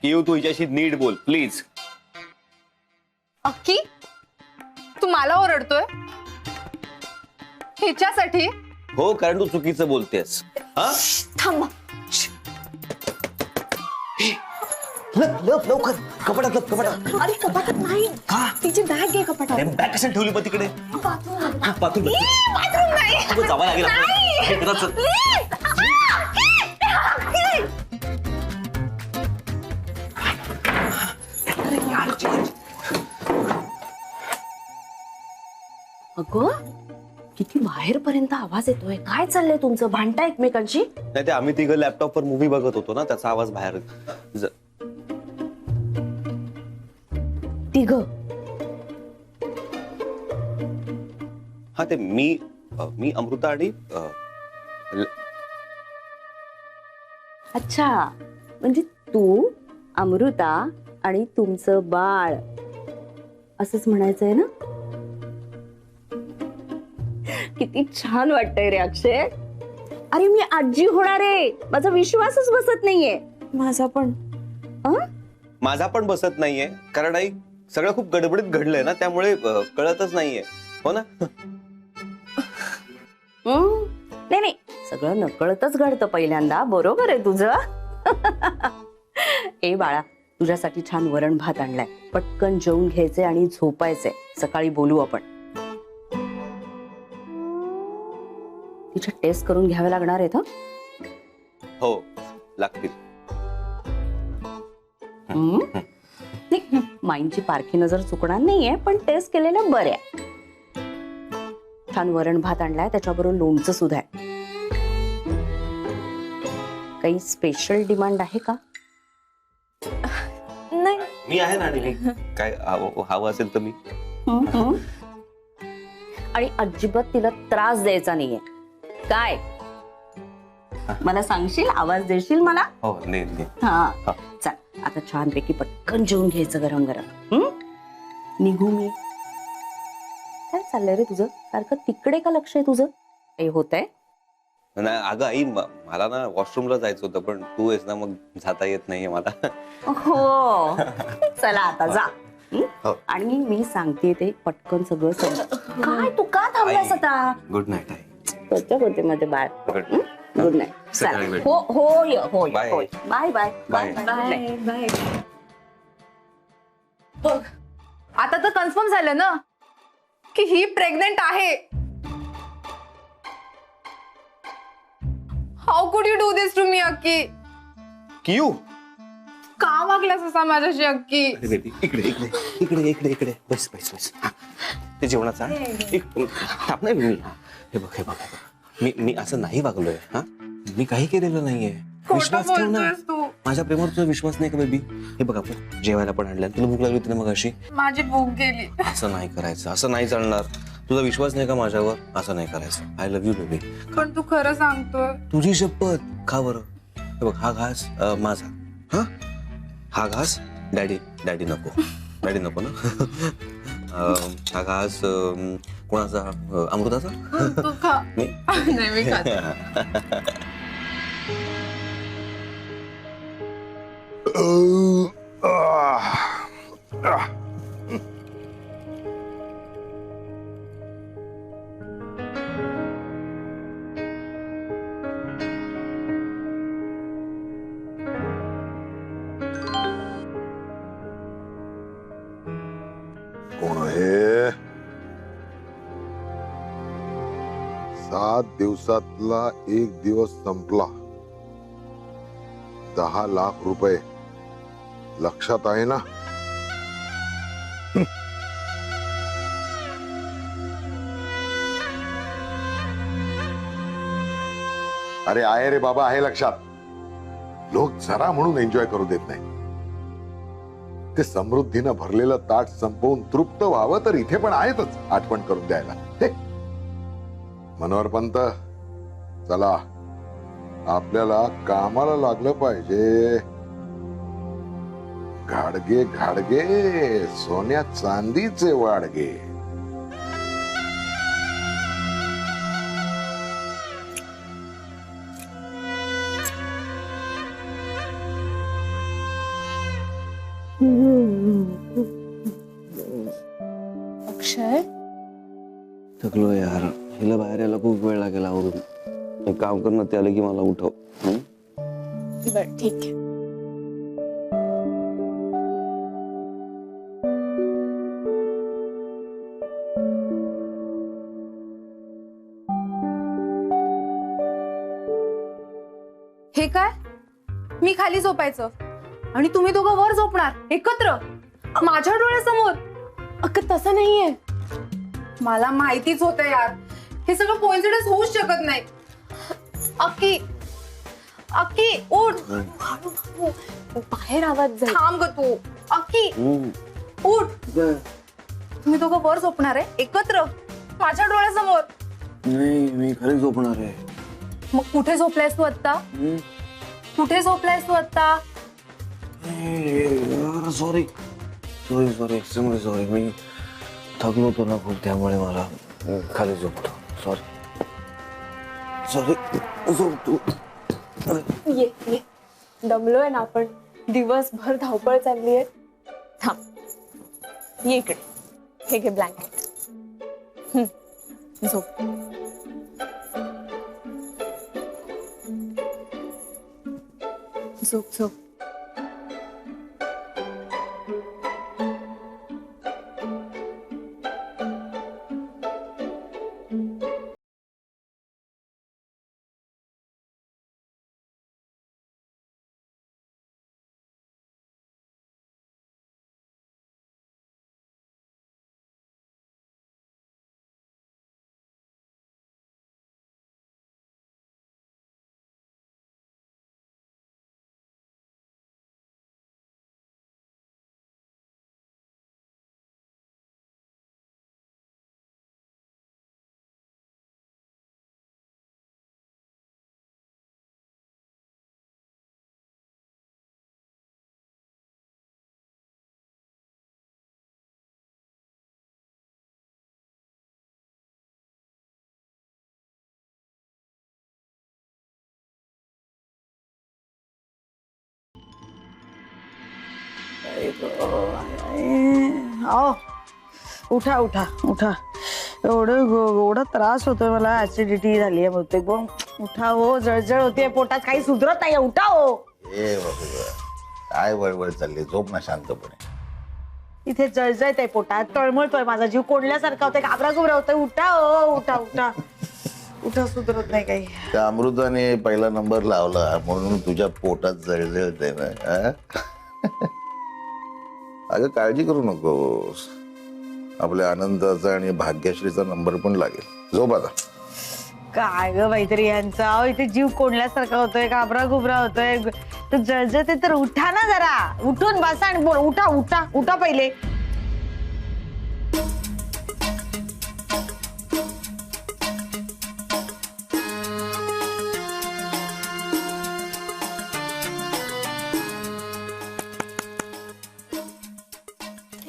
यू तू हिच्याशी नीट बोल प्लीज. अक्की, तू मला ओरडतोय हिच्यासाठी? हो, कारण तू चुकीचं बोलतेस. हा थांब. लवकर कपाटात कपाटात. अरे कपाटात नाही, तिची बॅग घे कपाटात. बॅग कशाला ठेवली मग तिकडे? बाथरूम नाही. जावं लागेल आपल्याला. अगं किती बाहेरपर्यंत आवाज येतोय. काय चाललंय तुमचं? भांडता एकमेकांशी? नाही, ते आम्ही तिघं लॅपटॉपवर मूवी बघत होतो ना, त्याचा आवाज बाहेर. तिघ? हा, ते मी अमृता आणि अच्छा, म्हणजे तू, अमृता आणि तुमचं बाळ असंच म्हणायचंय ना? किती छान वाटतंय रे अक्षय. अरे मी आजी होणार आहे, माझा विश्वासच बसत नाहीये. माझा पण. माझा पण बसत नाहीये, कारण आई सगळं खूप गडबडीत घडलंय ना, त्यामुळे कळतच नाहीये. हो ना? नाही नाही, सगळं नकळतच घडतं पहिल्यांदा. बरोबर आहे तुझं. ए बाळा, तुझ्यासाठी छान वरण भात आणलाय. पटकन जेवून घ्यायचे आणि झोपायचे. सकाळी बोलू आपण. तिच्या टेस्ट करून घ्याव्या लागणार आहेत. हो, लागतील. माईंची पारखी नजर चुकणार नाहीये, पण टेस्ट केलेल्या बऱ्या. छान वरण भात आणलाय, त्याच्याबरोबर लोणचं सुद्धा आहे. काही स्पेशल डिमांड आहे का? नाही. मी आहे ना, आणि काय हवं असेल तर मी. आणि अजिबात तिला त्रास द्यायचा नाहीये. काय मला सांगशील? आवाज देशील मला? हो, नाही. हा, चल आता छानपैकी पटकन जेवून घ्यायचं गरम गरम. निघू मी? काय चाललंय रे तुझं? सारखं तिकडे का लक्ष आहे तुझं? काही होतंय? नाही अगं आई, मला ना वॉशरूमला जायचं होतं, पण तू आहेस ना, मग जाता येत नाहीये मला. हो, चला आता जा. हो. आणि मी सांगते ते पटकन सगळं काय तू का थांबलास आता? गुड नाईट आई. होते माझे बाळ. Good night. सकाळी भेटू. हो. Bye. Bye bye Bye. Bye bye. बघ, आता तर कन्फर्म झालं ना की ही प्रेग्नेंट आहे. How could you do this to me Akki? कियू का वागलास असा माझ्याशी अक्की? इकडे बस. हा, ते जेवणाचा थांब नाही मी. हे बघ मी असं नाही वागलोय. हा, मी काही केलेलं नाहीये. विश्वास ठेव ना. तू माझ्या प्रेमावर तुझा विश्वास नाही का बेबी? हे बघ, आपण जेवायला पण आणलं. तुला भूक लागली होती ना मग अशी? माझी भूक गेली. असं नाही करायचं, असं नाही चालणार. तुझा विश्वास नाही का माझ्यावर? असं नाही करायचं. I love you baby. पण तू खरं सांगतोय? तुझी शपथ. खा बरं. हे बघ, हा घास माझा. हा घास डॅडी नको ना. हा घास कोणाचा? अमृताचा? तू खा. मी नाही, मी खाते. कोण आहे? 7 दिवसातला एक दिवस संपला. 10 लाख रुपये लक्षात आहे ना? अरे आहे रे बाबा, आहे लक्षात. लोक जरा म्हणून एन्जॉय करू देत नाही. ते समृद्धीनं भरलेलं ताट संपवून तृप्त व्हावं तर इथे पण आहेतच आठवण करून द्यायला. हे मनोहर पंत, चला आपल्याला कामाला लागलं पाहिजे. घाडगे घाडगे सोन्या चांदीचे वाडगे. अक्षय, थकलो यार. हिला बाहेर यायला खूप वेळ लागेल आवरून. एक काम करणं, ते आलं की मला उठव. बर ठीक आहे. हे काय, मी खाली झोपायचं आणि तुम्ही दोघं वर झोपणार एकत्र माझ्या डोळ्यासमोर? अगं तसं नाहीये. मला माहितीच होतं यार, हे सगळं कोइन्सिडन्स होऊच शकत नाही. अक्की, अक्की उठ. बाहेर आवाज जाईल. थांब ग तू. अक्की उठ. तुम्ही दोघं वर झोपणार आहे एकत्र माझ्या डोळ्यासमोर? नाही, मी खरी झोपणार आहे. मग कुठे झोपलायस तू आता? कुठे झोपलायस तू आता? Sorry sorry sorry, extremely sorry. मी थकलो होतो ना खूप, त्यामुळे मला खाली झोपतो. Sorry sorry. झोप तू. ये ये, दमलोय ना आपण, दिवसभर धावपळ चालली आहे. थांब, ये इकडे. हे घे ब्लँकेट. झोप. झोप झोप. उठा उठा उठा. एवढा त्रास होतोय मला, ऍसिडिटी झाली आहे बहुतेक. उठा हो, जळजळ होते पोटात, काही सुधरत नाही. उठा हो. ए बाबू, काय वळवळ चालली, झोप ना शांतपणे. इथे जळजळत आहे पोटात, तळमळतोय, माझा जीव कोंडल्यासारखा होतोय, घाबराघुबरा होतोय. उठा हो, उठा उठा उठा. सुधरत नाही काही. त्या अमृताने पहिला नंबर लावला म्हणून तुझ्या पोटात जळजळते ना. अगं काळजी करू नकोस, आपल्या आनंदाचा आणि भाग्यश्रीचा नंबर पण लागेल. झोप आता. काय ग काहीतरी यांचा, अहो इथे जीव कोंडल्यासारखा होतोय, घाबराघुबरा होतोय, तर जळजळते. तर उठा ना जरा, उठून बसा आणि बोल. उठा उठा उठा पहिले.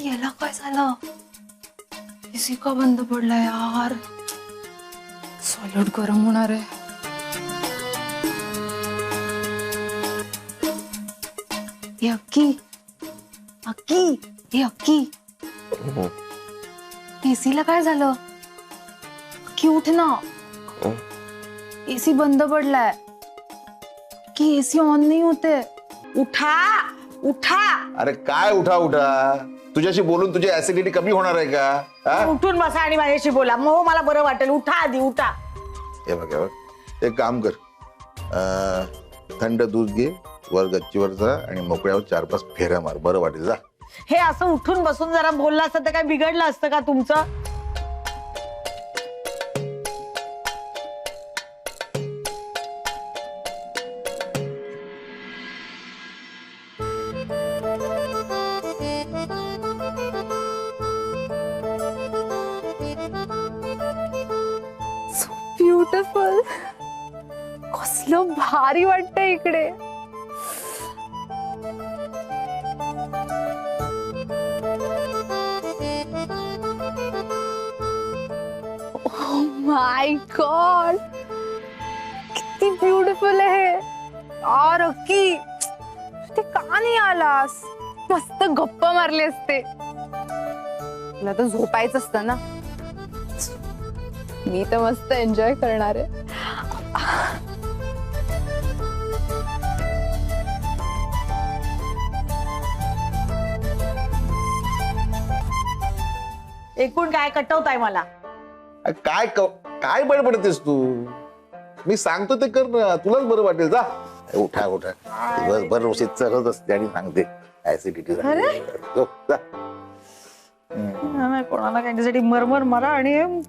याला काय झालं? एसी का बंद पडला यार? सॉलिड गरम होणार आहे. हे अक्की, अक्की, हे अक्की, एसीला काय झालं? अक्की उठ ना. एसी बंद पडलाय की एसी ऑन नाही होते. उठा उठा. अरे काय उठा उठा, तुझ्याशी बोलून तुझी ऍसिडिटी कमी होणार आहे का? हा? उठून बसा आणि माझ्याशी बोला, मग मला बरं वाटेल. उठा आधी, उठा. हे बघ हे बघ, एक काम कर, थंड दूध घे, वर गच्चीवर जा आणि मोकळ्यावर 4-5 फेऱ्या मार, बरं वाटेल. जा. हे असं उठून बसून जरा बोललं असतं तर काय बिघडलं असतं का तुमचं? ब्युटिफुल. कसलं भारी वाटतंय इकडे. माय गॉड, किती ब्युटिफुल आहे. और अक्की, ते का नाही आलास? मस्त गप्पा मारले असते. तुला तर झोपायचं असतं ना. मी तर मस्त एन्जॉय करणार आहे. एकूण काय कटवताय मला? काय बडबडतेस तू? मी सांगतो ते कर ना, तुलाच बरं वाटेल. जा उठा उठा. दिवसभर रोषीत चढत असते आणि सांगते ऍसिडिटी झाली. झोप, जा. कोणाला त्यांच्यासाठी मरमर मरा आणि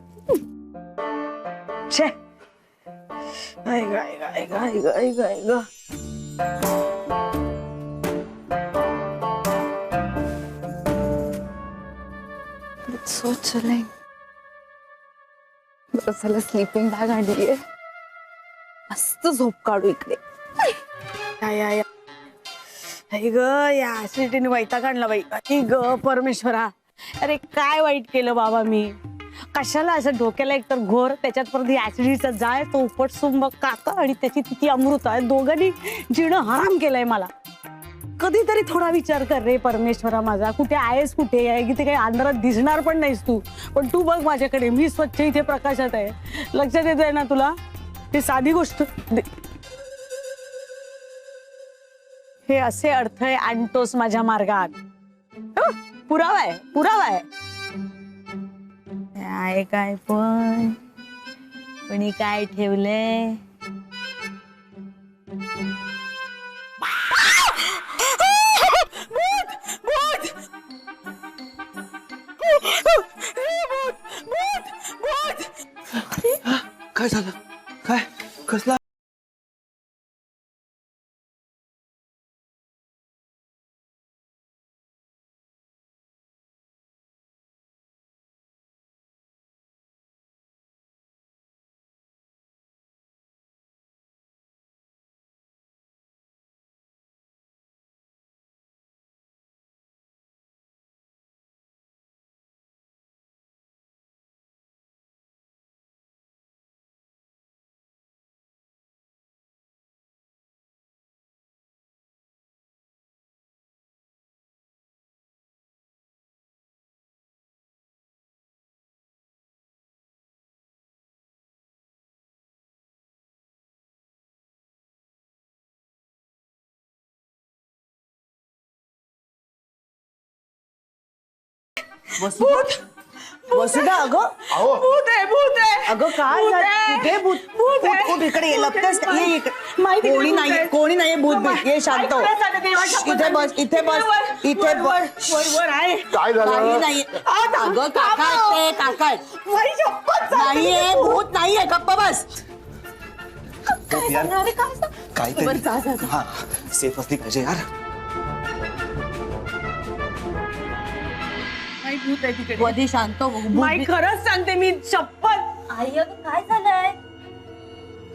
छे. गाय गाय गाय गाय गाय गाय ग. सो चले. बरं झालं स्लीपिंग बॅग आणलीये. मस्त झोप काढू इकडे. ग या ऍसिडिटीने वैताग आणला बाई. अरे ग परमेश्वरा, अरे काय वाईट केलं बाबा मी. कशाला असं डोक्याला एकतर घोर, त्याच्यात परत ऍसिडिटीचा जाय, तो उपटसुंब काका आणि त्याची तिची अमृता, दोघांनी जिणं हराम केलंय मला. कधीतरी थोडा विचार कर रे परमेश्वरा माझा. कुठे आहेस, कुठे आहे, की ते काही अंधारात दिसणार पण नाहीस तू. पण तू बघ माझ्याकडे, मी स्वच्छ इथे प्रकाशात आहे. लक्षात येत आहे ना तुला? ही साधी गोष्ट. हे असे अडथळे आणतोस माझ्या मार्गात. पुरावा आहे, पुरावा आहे. काय पण कोणी काय ठेवलंय? काय झालं? काय? कसला? वसुधा, अगं भूत आहे, भूत आहे. अगं काय भूत झालं? आहे. कुठे भूत? भूत आहे. भूत इकडे ये, लपतेस का? ये इकडे. माहिती कोणी भूत नाही, आहे. कोणी नाही. भूत भूत ये, शांत हो. माहिती आहे, देवाच्या इथे बस, इथे बस, इथे बस. वर आहे. काय काही झालं? नाही. अगं काका आहेत ते, काका आहेत. माझी शपथ सांगते. नाहीये, भूत नाहीये, गप्प बस. काहीतरी हा सेफ असली पाहिजे यार. माई भूत आहे तिकडे. वधी शांत हो. भूत- माई खरंच सांगते मी शपथ. काय झालंय?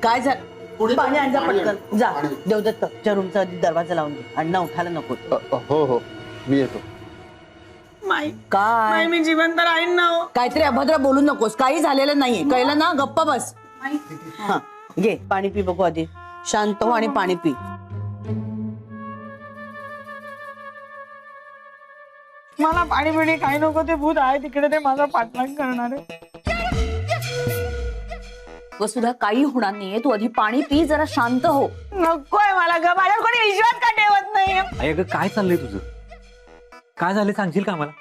काय झालं? पाणी आण जा पटकन. जा देवदत्तच्या रूमचा दरवाजा लावून दे. अण्णा उठायला नको. हो हो, मी येतो. माई काय माई मी जिवंत राहीन ना हो. काहीतरी अभद्र बोलू नकोस. काही झालेलं नाहीये, कळलं ना? गप्प बस. हा घे पाणी पी बघू आधी. शांत हो आणि पाणी पी. मला पाणी पिणी काही नको. ते भूत आहे तिकडे, ते माझा पाठलाग करणार आहे. वसुधा काही होणार नाहीये. तू आधी पाणी पी, जरा शांत हो. नकोय मला ग. माझ्यावर कोणी विश्वास का ठेवत नाही? आई अगं काय चाललंय तुझं? काय झालं सांगशील का मला?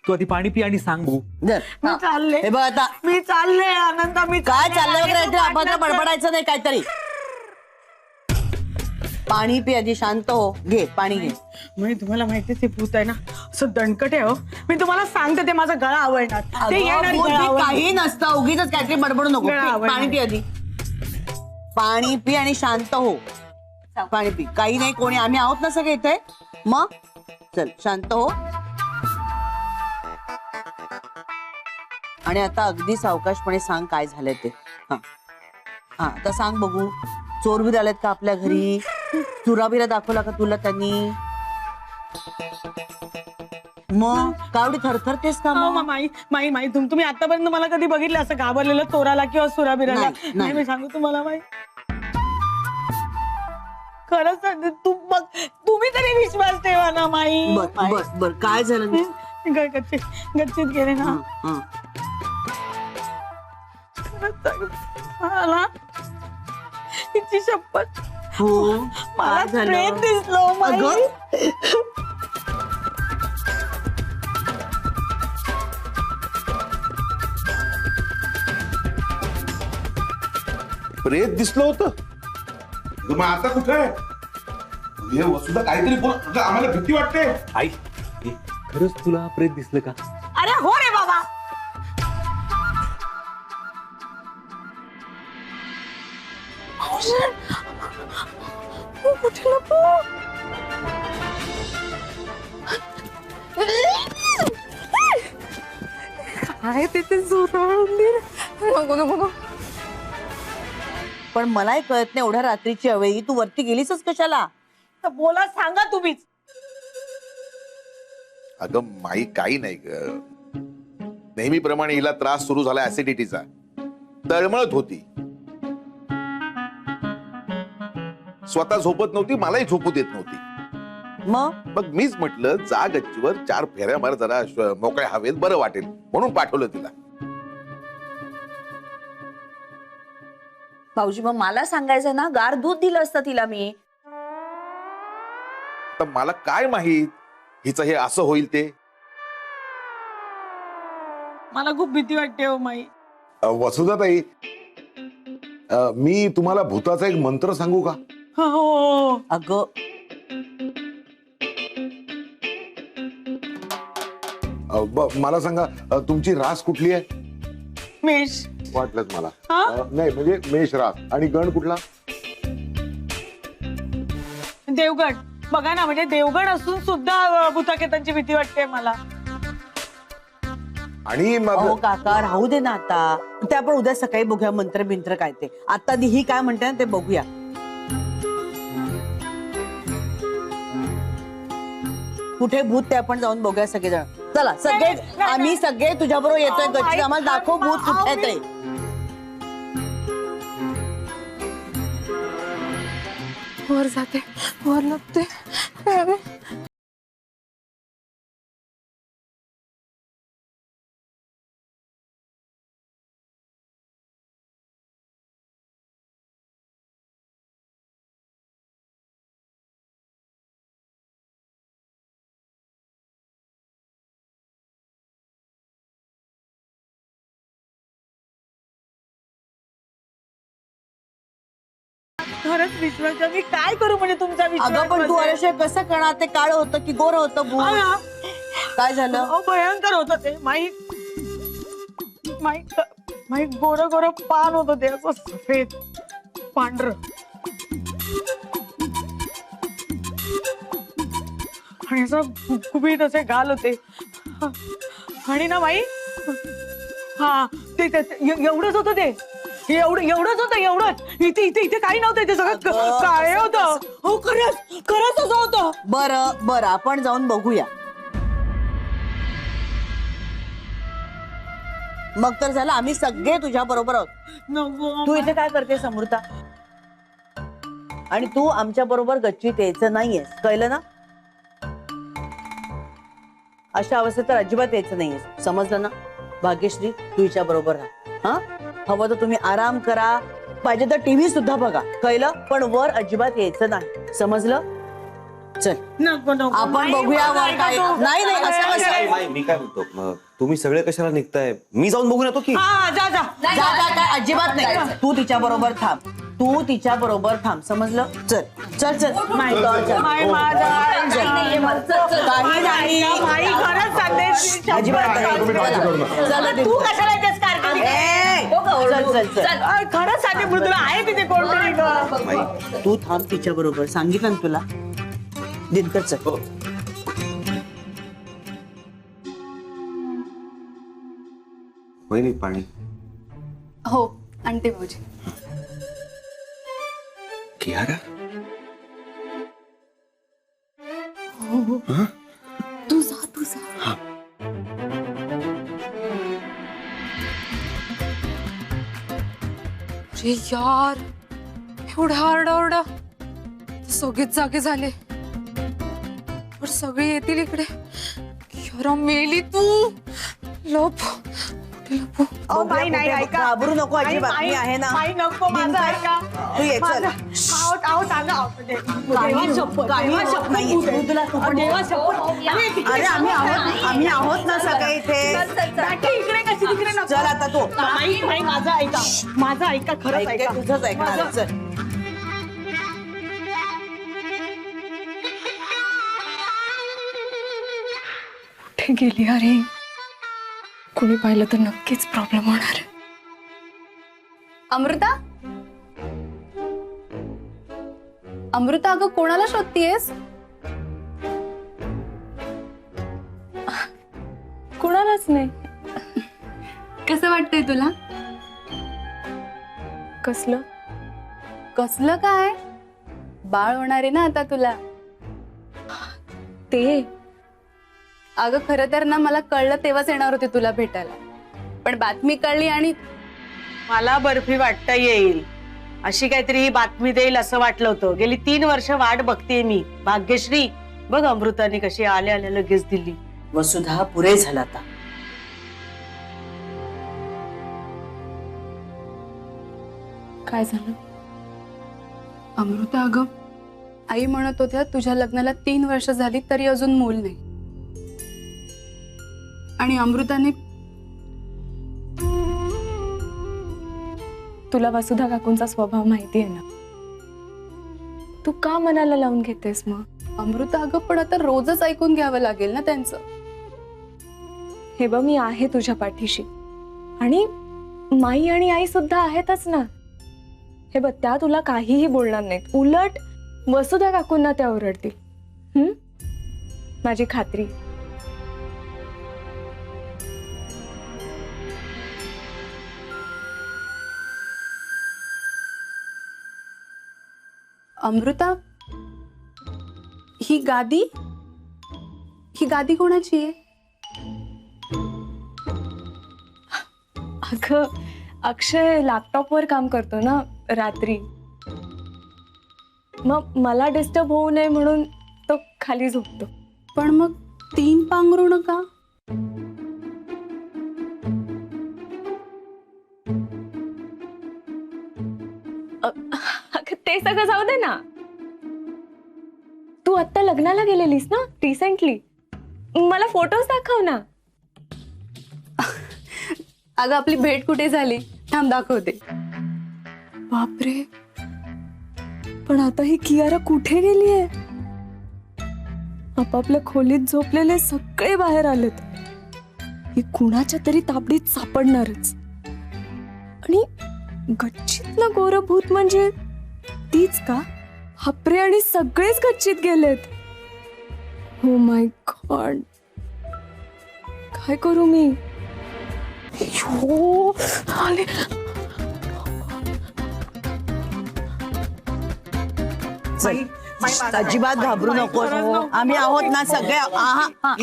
तू आधी पाणी पी आणि सांग बघू. धर. मी चालले. हे बघ आता मी चालले आनंदा. मी काय चाललंय चालले. वगैरे अभद्र बडबडायचं नाही काहीतरी. पाणी पी आधी, शांत हो. घे पाणी घे. मी तुम्हाला माहितीच, ते भूत आहे ना असं दणकट आहे हो. मी तुम्हाला सांगते, ते माझा गळा आवडणार. ते येणार अगं, भूत गळा बीत आवडणार. काही नसतं. उगीच काहीतरी बडबडू नको. गळा पी, आवडणार. पाणी पी आधी. पाणी पी आणि शांत हो. पाणी पी. काही नाही, कोणी आम्ही आहोत ना सगळे इथे. मग चल शांत हो. आणि आता अगदी सावकाशपणे सांग काय झालंय ते. हा हा आता सांग बघू, चोरबीर आलेत का आपल्या घरी? चुराबिरा दाखवला का तुला त्यांनी? मग कावडी थरथरतेस का हो, मग? माई तुम्ही आतापर्यंत मला कधी बघितलं असं घाबरलेलं चोराला किंवा सुराबिराला? नाही, नाही. मी सांगू तुम्हाला माई, खरंच सांगते, तुम्ही तरी विश्वास ठेवा ना माई. बर काय झालं? गच्चीत गेले ना. हा. खरंच सांगते मला, तिची शपथ, हो मला काय झालं? प्रेत दिसलं माई. अगं, प्रेत दिसलं होतं? मग आता कुठे आहे? हे वसुधा काहीतरी बोल, अगं, आम्हाला भीती वाटते. आई खरंच तुला प्रेत दिसलं का? अरे हो रे बाबा. कुठे लपू? काय तिथे नको नको. पण मलाही कळत नाही, एवढ्या रात्रीची अवेळी तू वरती गेलीसच कशाला? तर बोला, सांगा तुम्हीच. अगं माई काही नाही ग, नेहमीप्रमाणे हिला त्रास सुरू झाला ऍसिडिटीचा. तळमळत होती, स्वतः झोपत नव्हती, मलाही झोपू देत नव्हती. मग मीच म्हटलं जा गच्चीवर 4 फेऱ्या मार, जरा मोकळ्या हवेत बरं वाटेल, म्हणून पाठवलं तिला. भाऊजी मग मला सांगायचं ना, गार दूध दिलं असतं तिला मी. तर मला काय माहित हिचं हे असं होईल ते. मला खूप भीती वाटते हो माई. वसुधाताई, मी तुम्हाला भूताचा एक मंत्र सांगू का? हो. अगं मला सांगा, तुमची रास कुठली आहे? मेष. वाटलंच मला. हा? नाही म्हणजे मेष रास. आणि गण कुठला? देवगड. बघा ना, म्हणजे देवगड असून सुद्धा भूताकेतांची भीती वाटते मला. आणि अहो काका राहू दे ना आता, ते आपण उद्या सकाळी बघूया मंत्र बिंत्र काय ते. आता ही काय म्हणते ना ते बघूया. कुठे भूत ते आपण जाऊन बघूया सगळेजण. चला सगळे, आम्ही सगळे तुझ्या बरोबर येतोय गच्चीत, आम्हाला दाखव भूत कुठे आहे ते. वर जाते, वर लपते. खरंच विश्वास, मी काय करू म्हणजे तुमचा विश्वास? अगं पण तू अरे कसं करणार? ते काळ होतं की गोर होतं भूत? काय झालं? भयंकर होत ते माई. माई गोर गोर पान होत ते, असं सफेद पांढर. आणि असं गुबगुबीत असे गाल होते. आणि ना माई, हा ते एवढंच होतं ते. एवढंच होतं, एवढंच. इथे काही नव्हतं, इथे सगळं काय होतं. हो खरंच असं होतं. बरं आपण जाऊन बघूया. मग तर झालं, आम्ही सगळे तुझ्या बरोबर आहोत. नको. तू इथे काय करतेस अमृता? आणि तू आमच्या बरोबर गच्चीत यायचं नाहीयेस, कळलं ना? अशा अवस्थेत तर अजिबात यायचं नाहीयेस, समजलं ना? भाग्यश्री तू हिच्या बरोबर राहा. हा, हवं तर तुम्ही आराम करा, पाहिजे तर टीव्ही सुद्धा बघा, कळलं? पण वर अजिबात यायचं नाही, समजलं? चल नको. आपण बघूया वर काय. नाही असं कसं? मी काय म्हणतो, तुम्ही सगळे कशाला निघताय? मी जाऊन बघून येतो की. जा. काय अजिबात नाही. तू तिच्या बरोबर थांब, समजलं? चल माई नाही. माई खरंच सांगते. अजिबात नाही. तू कशाला येतेस कारखान्यात? चल खरंच सांगते, मृदुला आहे तिथे कोणतरी ग. तू थांब तिच्या बरोबर, सांगितलं ना तुला. दिनकर चल. वहिनी पाणी. हो आणते भाऊजी. कियारा तू जा अरे यार एवढा आरडाओरडा सगळेच जागे झाले पण सगळे येतील इकडे यार मेली तू लप कुठे लपू माई नाही ऐका घाबरू नको अजिबात मी आहे ना माई नको माझं ऐका तू ये चल आहो सांगा काही शपथ नाही अरे आम्ही आहोत ना सगळे इथे इकडे कशी तिकडे नको चल आता तू माई माझं ऐका खरंच ऐका तुझंच ऐकणार चल कुठे गेली अरे कोणी पाहिलं तर नक्कीच प्रॉब्लेम होणार. अमृता अमृता अगं कोणाला शोधतीयस? कुणालाच नाही. कसं वाटतंय तुला? कसलं? कसलं काय? बाळ होणार आहे ना आता तुला. ते अगं खरं तर ना मला कळलं तेव्हाच येणार होते तुला भेटायला पण बातमी कळली आणि मला बर्फी वाटता येईल अशी काहीतरी ही बातमी देईल असं वाटलं होतं. गेली 3 वर्ष वाट बघतेय मी. भाग्यश्री बघ अमृताने कशी आल्या आल्या लगेच दिली. वसुधा पुरे झाला आता काय झालं? अमृता अगं आई म्हणत होत्या तुझ्या लग्नाला 3 वर्ष झाली तरी अजून मूल नाही आणि अमृताने तुला वसुधा काकूंचा स्वभाव माहिती आहे ना. तू का मनाला लावून घेतेस मग? अमृता अगं पण आता रोजच ऐकून घ्यावं लागेल ना त्यांचं. हे बघ मी आहे तुझ्या पाठीशी आणि माई आणि आई सुद्धा आहेतच ना. हे बघ त्या तुला काहीही बोलणार नाहीत उलट वसुधा काकूंना त्या ओरडतील. माझी खात्री. अमृता ही गादी कोणाची आहे? अगं अक्षय लॅपटॉपवर काम करतो ना रात्री मग मला डिस्टर्ब होऊ नये म्हणून तो खाली झोपतो. पण मग 3 पांघरुण का? अगं ते सगळं जाऊ दे ना. तू आता लग्नाला गेलेलीस ना रिसेंटली. मला फोटोज दाखव ना. अगं आपली भेट कुठे झाली? थांब दाखवते. बापरे पण आता ही कियारा कुठे गेली आहे? आपापल्या खोलीत झोपलेले सगळे बाहेर आलेत. ही कुणाच्या तरी ताबडीत सापडणारच. आणि गच्चीत ना गोरं भूत म्हणजे तीच का? हपरे आणि सगळेच गच्चीत गेलेत. हो माय गॉड काय करू मी? हो आले. चल अजिबात घाबरू नको आम्ही आहोत ना सगळे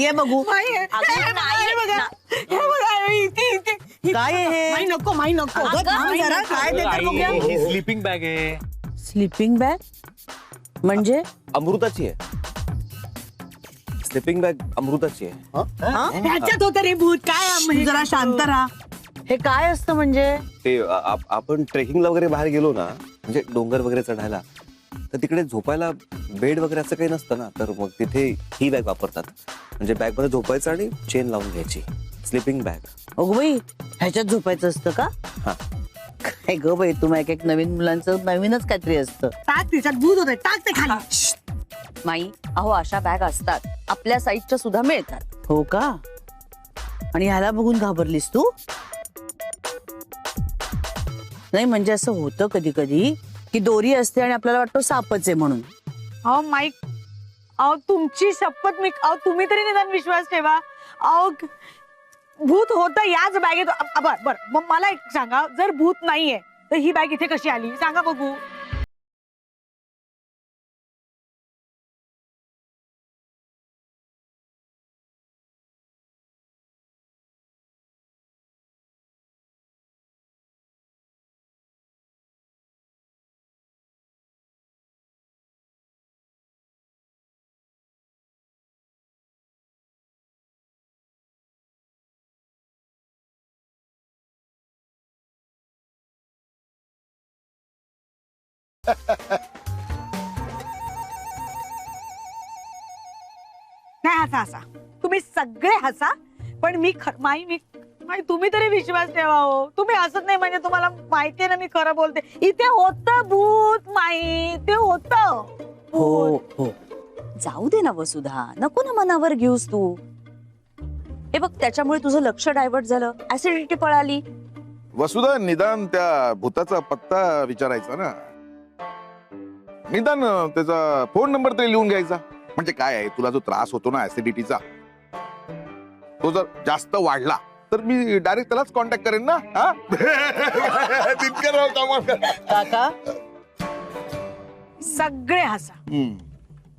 ये बघू काय हे नको काय ते तर बघूया. स्लीपिंग बॅग आहे. स्लीपिंग बॅग म्हणजे अमृताची आहे. स्लिपिंग बॅग अमृताची आहे. ह्याच्यात होतं रे भूत. काय जरा शांत राहा. हे काय असतं म्हणजे? ते आपण ट्रेकिंगला वगैरे बाहेर गेलो ना म्हणजे डोंगर वगैरे चढायला तर तिकडे झोपायला बेड वगैरे असं काही नसतं ना तर मग तिथे ही बॅग वापरतात. म्हणजे बॅग मध्ये झोपायचं आणि चेन लावून घ्यायची. Sleeping bag. अगो बाई ह्याच्यात झोपायचं असतं का? हा. काय ग बाई तुम्ही एक नवीन मुलांचं नवीनच काहीतरी असतं. टाक त्याच्यात भूत होते टाक ते खाली. माई अहो अशा बॅग असतात आपल्या साईजच्या सुद्धा मिळतात. हो का? आणि ह्याला बघून घाबरलीस तू? नाही म्हणजे असं होतं कधी कधी की दोरी असते आणि आपल्याला वाटतं सापच आहे म्हणून. अहो माईक अहो तुमची शपथ मी अहो तुम्ही तरी निदान विश्वास ठेवा. अहो भूत होतं याच बॅगेत. बर मग मला एक सांगा जर भूत नाहीये तर ही बॅग इथे कशी आली सांगा बघू. नाही हसा हसा, तुम्ही सगळे हसा, पण मी माई तुम्ही तरी विश्वास ठेवा हो. तुम्ही हसत नाही म्हणजे तुम्हाला माहितीये ना मी खरं बोलते. इथे होतं भूत माई, ते होतं. हो हो, जाऊ दे ना वसुधा, नको ना मनावर घेऊस तू. हे बघ, त्याच्यामुळे तुझं लक्ष डायव्हर्ट झालं, ऍसिडिटी पळाली. वसुधा, निदान त्या भूताचा पत्ता विचारायचा ना, निदान त्याचा फोन नंबर तरी लिहून घ्यायचा. म्हणजे काय आहे, तुला जो त्रास होतो ना ऍसिडिटीचा, तो जर जास्त वाढला तर मी डायरेक्ट त्यालाच कॉन्टॅक्ट करेन ना. हा? दिनकरराव कामळकर. काका, सगळे हसा.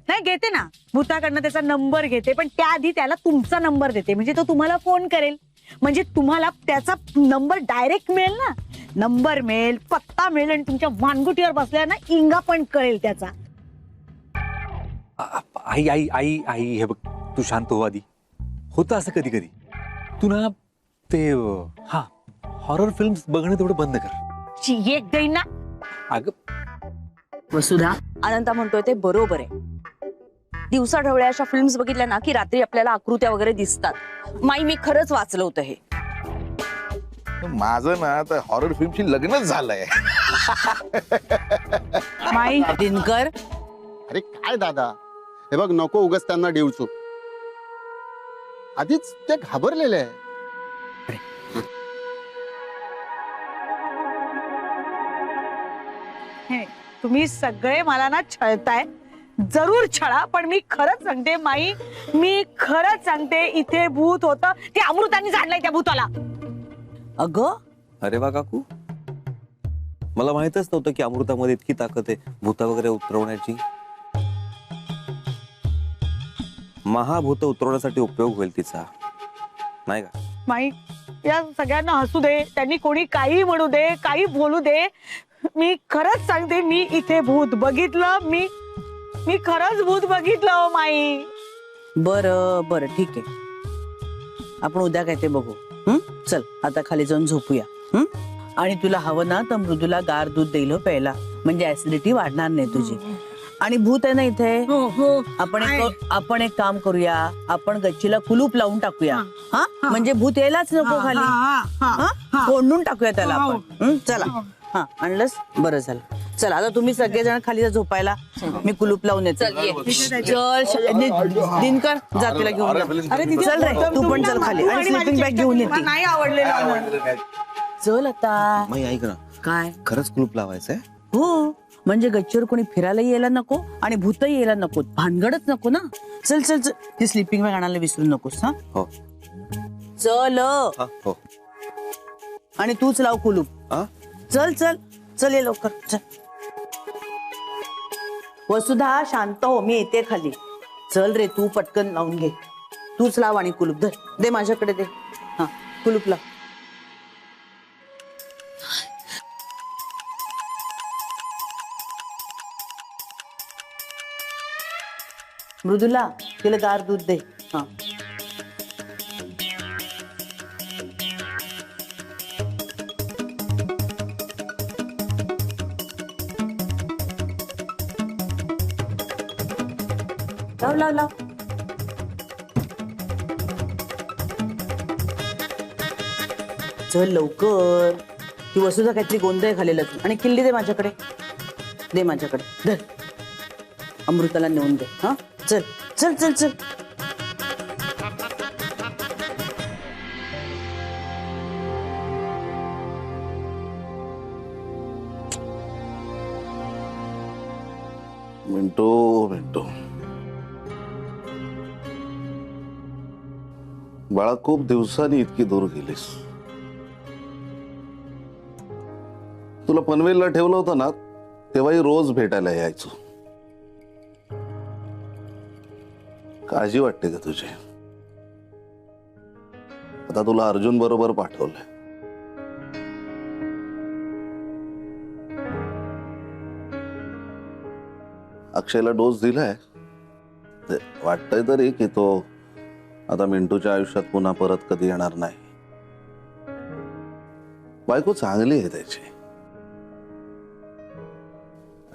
नाही घेते ना, भूताकडनं त्याचा नंबर घेते, पण त्याआधी त्याला तुमचा नंबर देते, म्हणजे तो तुम्हाला फोन करेल. म्हणजे तुम्हाला त्याचा नंबर डायरेक्ट मिळेल ना, नंबर मिळेल, पत्ता मिळेल, आणि तुमच्या वानगुटीवर बसल्या ना इंगा पण कळेल त्याचा. आई आई आई आई, हे बघ, तू शांत हो आधी. होतं असं कधी कधी. तू ना ते हा हॉरर फिल्म्स बघणं तेवढं बंद कर. एक देईन ना. अगं वसुधा, अनंता म्हणतोय ते बरोबर आहे. दिवसा ढवळ्या अशा फिल्म्स बघितल्या ना की रात्री आपल्याला आकृत्या वगैरे दिसतात. माई, मी खरंच वाचलं होतं हे. माझं ना तर हॉरर फिल्मशी लग्नच झालंय. माई दिनकर, अरे काय दादा, हे बघ, नको उगाच त्यांना डिवचू. आधीच ते घाबरलेले आहे. तुम्ही सगळे मला ना छळताय. जरूर छळा, पण मी खरंच सांगते माई, मी खरंच सांगते, इथे भूत होतं. ते अमृताने झाडलंय त्या भूताला. अगं अरे वा काकू, मला माहितच नव्हतं की अमृतामध्ये इतकी ताकद आहे भूत वगैरे उतरवण्याची. महाभूत उतरवण्यासाठी उपयोग होईल तिचा, नाही का? माई, या सगळ्यांना हसू दे, त्यांनी कोणी काही म्हणू दे, काही बोलू दे, मी खरंच सांगते, मी इथे भूत बघितलं. मी खरंच भूत बघितलं हो माई. बरं बरं, ठीक आहे, आपण उद्या काय ते बघू. चल आता खाली जाऊन झोपूया. आणि तुला हवं ना तर मृदूला गार दूध देईल हो प्यायला, म्हणजे ऍसिडिटी वाढणार नाही तुझी. आणि भूत आहे ना इथे, आपण एक काम करूया, आपण गच्चीला कुलूप लावून टाकूया. हा, म्हणजे भूत यायलाच नको खाली. कोंडून टाकूया त्याला आपण. चला, हा आणलंस, बरं झालं. चला आता तुम्ही सगळेजण खाली जा झोपायला, मी कुलूप लावून येते. चल दिनकर, जा तिला घेऊन जा. चल रे, तू पण चल खाली, आणि स्लीपिंग बॅग घेऊन येते. नाही आवडलेलं. चल आता. मग ऐक ना, काय? खरंच कुलूप लावायचंय? हो, म्हणजे गच्चीवर कोणी फिरायला यायला नको आणि भूतही यायला नको, भानगडच नको ना. चल चल चल, ती स्लीपिंग बॅग आणायला विसरू नकोस. हा हो चल. हो. आणि तूच लाव कुलूप. हा? चल चल चल, ये लवकर चल. वसुधा, शांत हो, मी येते खाली. चल रे, तू पटकन लावून घे. तूच लाव आणि कुलूप धर. दे माझ्याकडे, दे. हा, कुलूप लाव. मृदुला, तिला गार दूध दे. हा, लाव लाव लाव. चल लवकर. ती वसुधा काहीतरी गोंधळ घालेल. आणि किल्ली दे माझ्याकडे, दे माझ्याकडे, धर. अमृताला नेऊन दे. हा, चल चल चल चल. मिंटू मिंटू, बाळा, खूप दिवसांनी इतकी दूर गेलीस. तुला पनवेलला ठेवलं होतं ना, तेव्हाही रोज भेटायला यायचो. काळजी वाटते का तुझी? आता तुला अर्जुन बरोबर पाठवलंय. अक्षयला डोस दिलाय. वाटतंय तरी की तो आता मिंटूच्या आयुष्यात पुन्हा परत कधी येणार नाही. बायको चांगली आहे त्याची,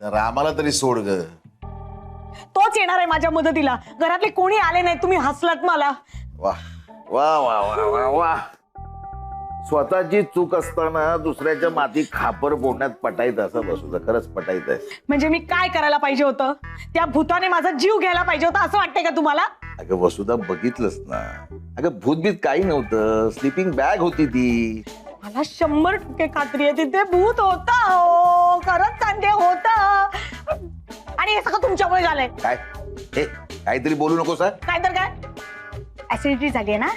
रामाला तरी सोड ग. तोच येणार आहे माझ्या मदतीला. घरातले कोणी आले नाही, तुम्ही हसलात मला. वा वा वा वा वा वा. स्वतःची चूक असताना दुसऱ्याच्या माती खापर फोडण्यात पटायचं असं वसुधा, खरंच पटायचं आहे. म्हणजे मी काय करायला पाहिजे होतं? त्या भूताने माझा जीव घ्यायला पाहिजे होता असं वाटतंय का तुम्हाला? अगं वसुधा, बघितलंस ना, अगं भूतबीत काही नव्हतं, स्लीपिंग बॅग होती ती. मला 100% खात्री आहे तिथे भूत होता. हो, खरंच सांगते होता. आणि हे सगळं तुमच्यामुळे झालंय. काय हे काहीतरी बोलू नको सर. काय तर काय, ऍसिडिटी झाली आहे ना,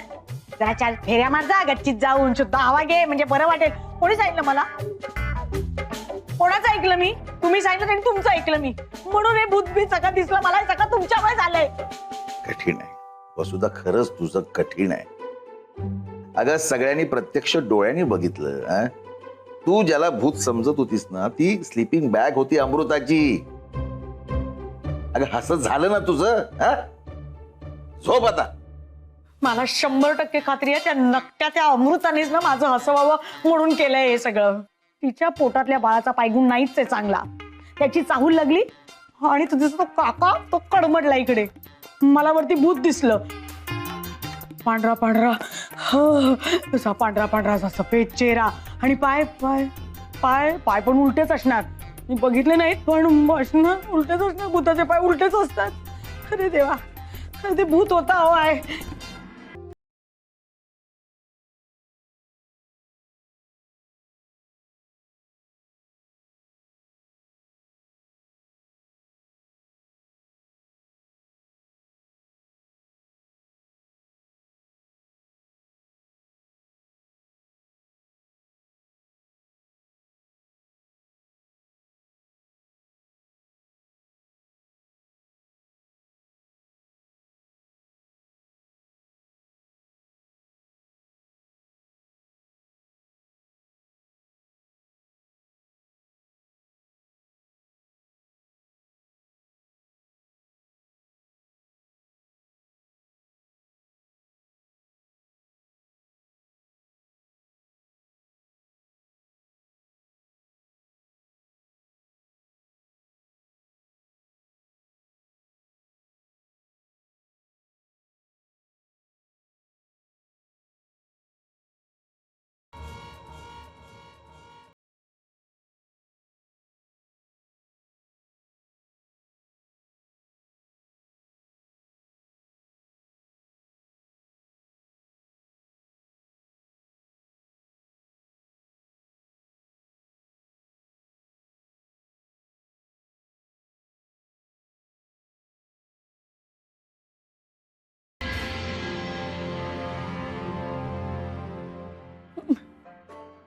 जरा 4 फेऱ्या मार जा गच्चीत जाऊन, शुद्ध हवा घे, म्हणजे बरं वाटेल. कोणी सांगितलं मला? कोणाचं ऐकलं मी? तुम्ही सांगितलं आणि तुमचं ऐकलं मी, म्हणून हे भूतबीत सगळं दिसलं मला. हे सगळं तुमच्यामुळे झालंय. कठीण आहे वसुधा, खरंच तुझं कठीण आहे. अगं सगळ्यांनी प्रत्यक्ष डोळ्यांनी बघितलं. तू ज्याला भूत समजत होतीस ना, ती स्लीपिंग बॅग होती अमृताची. अगं हसत झालं ना तुझं? झोप आता. मला 100% खात्री आहे त्या नकट्या त्या अमृतानेच ना माझं हसवावं म्हणून केलंय हे सगळं. तिच्या पोटातल्या बाळाचा पायगुण नाहीच आहे चांगला. त्याची चाहूल लागली आणि तुझा तो काका तो कडमडला इकडे. मला वरती भूत दिसलं, पांढरा पांढरा, तसा पांढरा पांढरा असा सफेद चेहरा, आणि पाय पाय पाय पाय पण उलटेच असणार. मी बघितले नाहीत पण असणार उलटेच असणार. भूताचे पाय उलटेच असतात. अरे देवा, अरे ते भूत होता. हो आहे.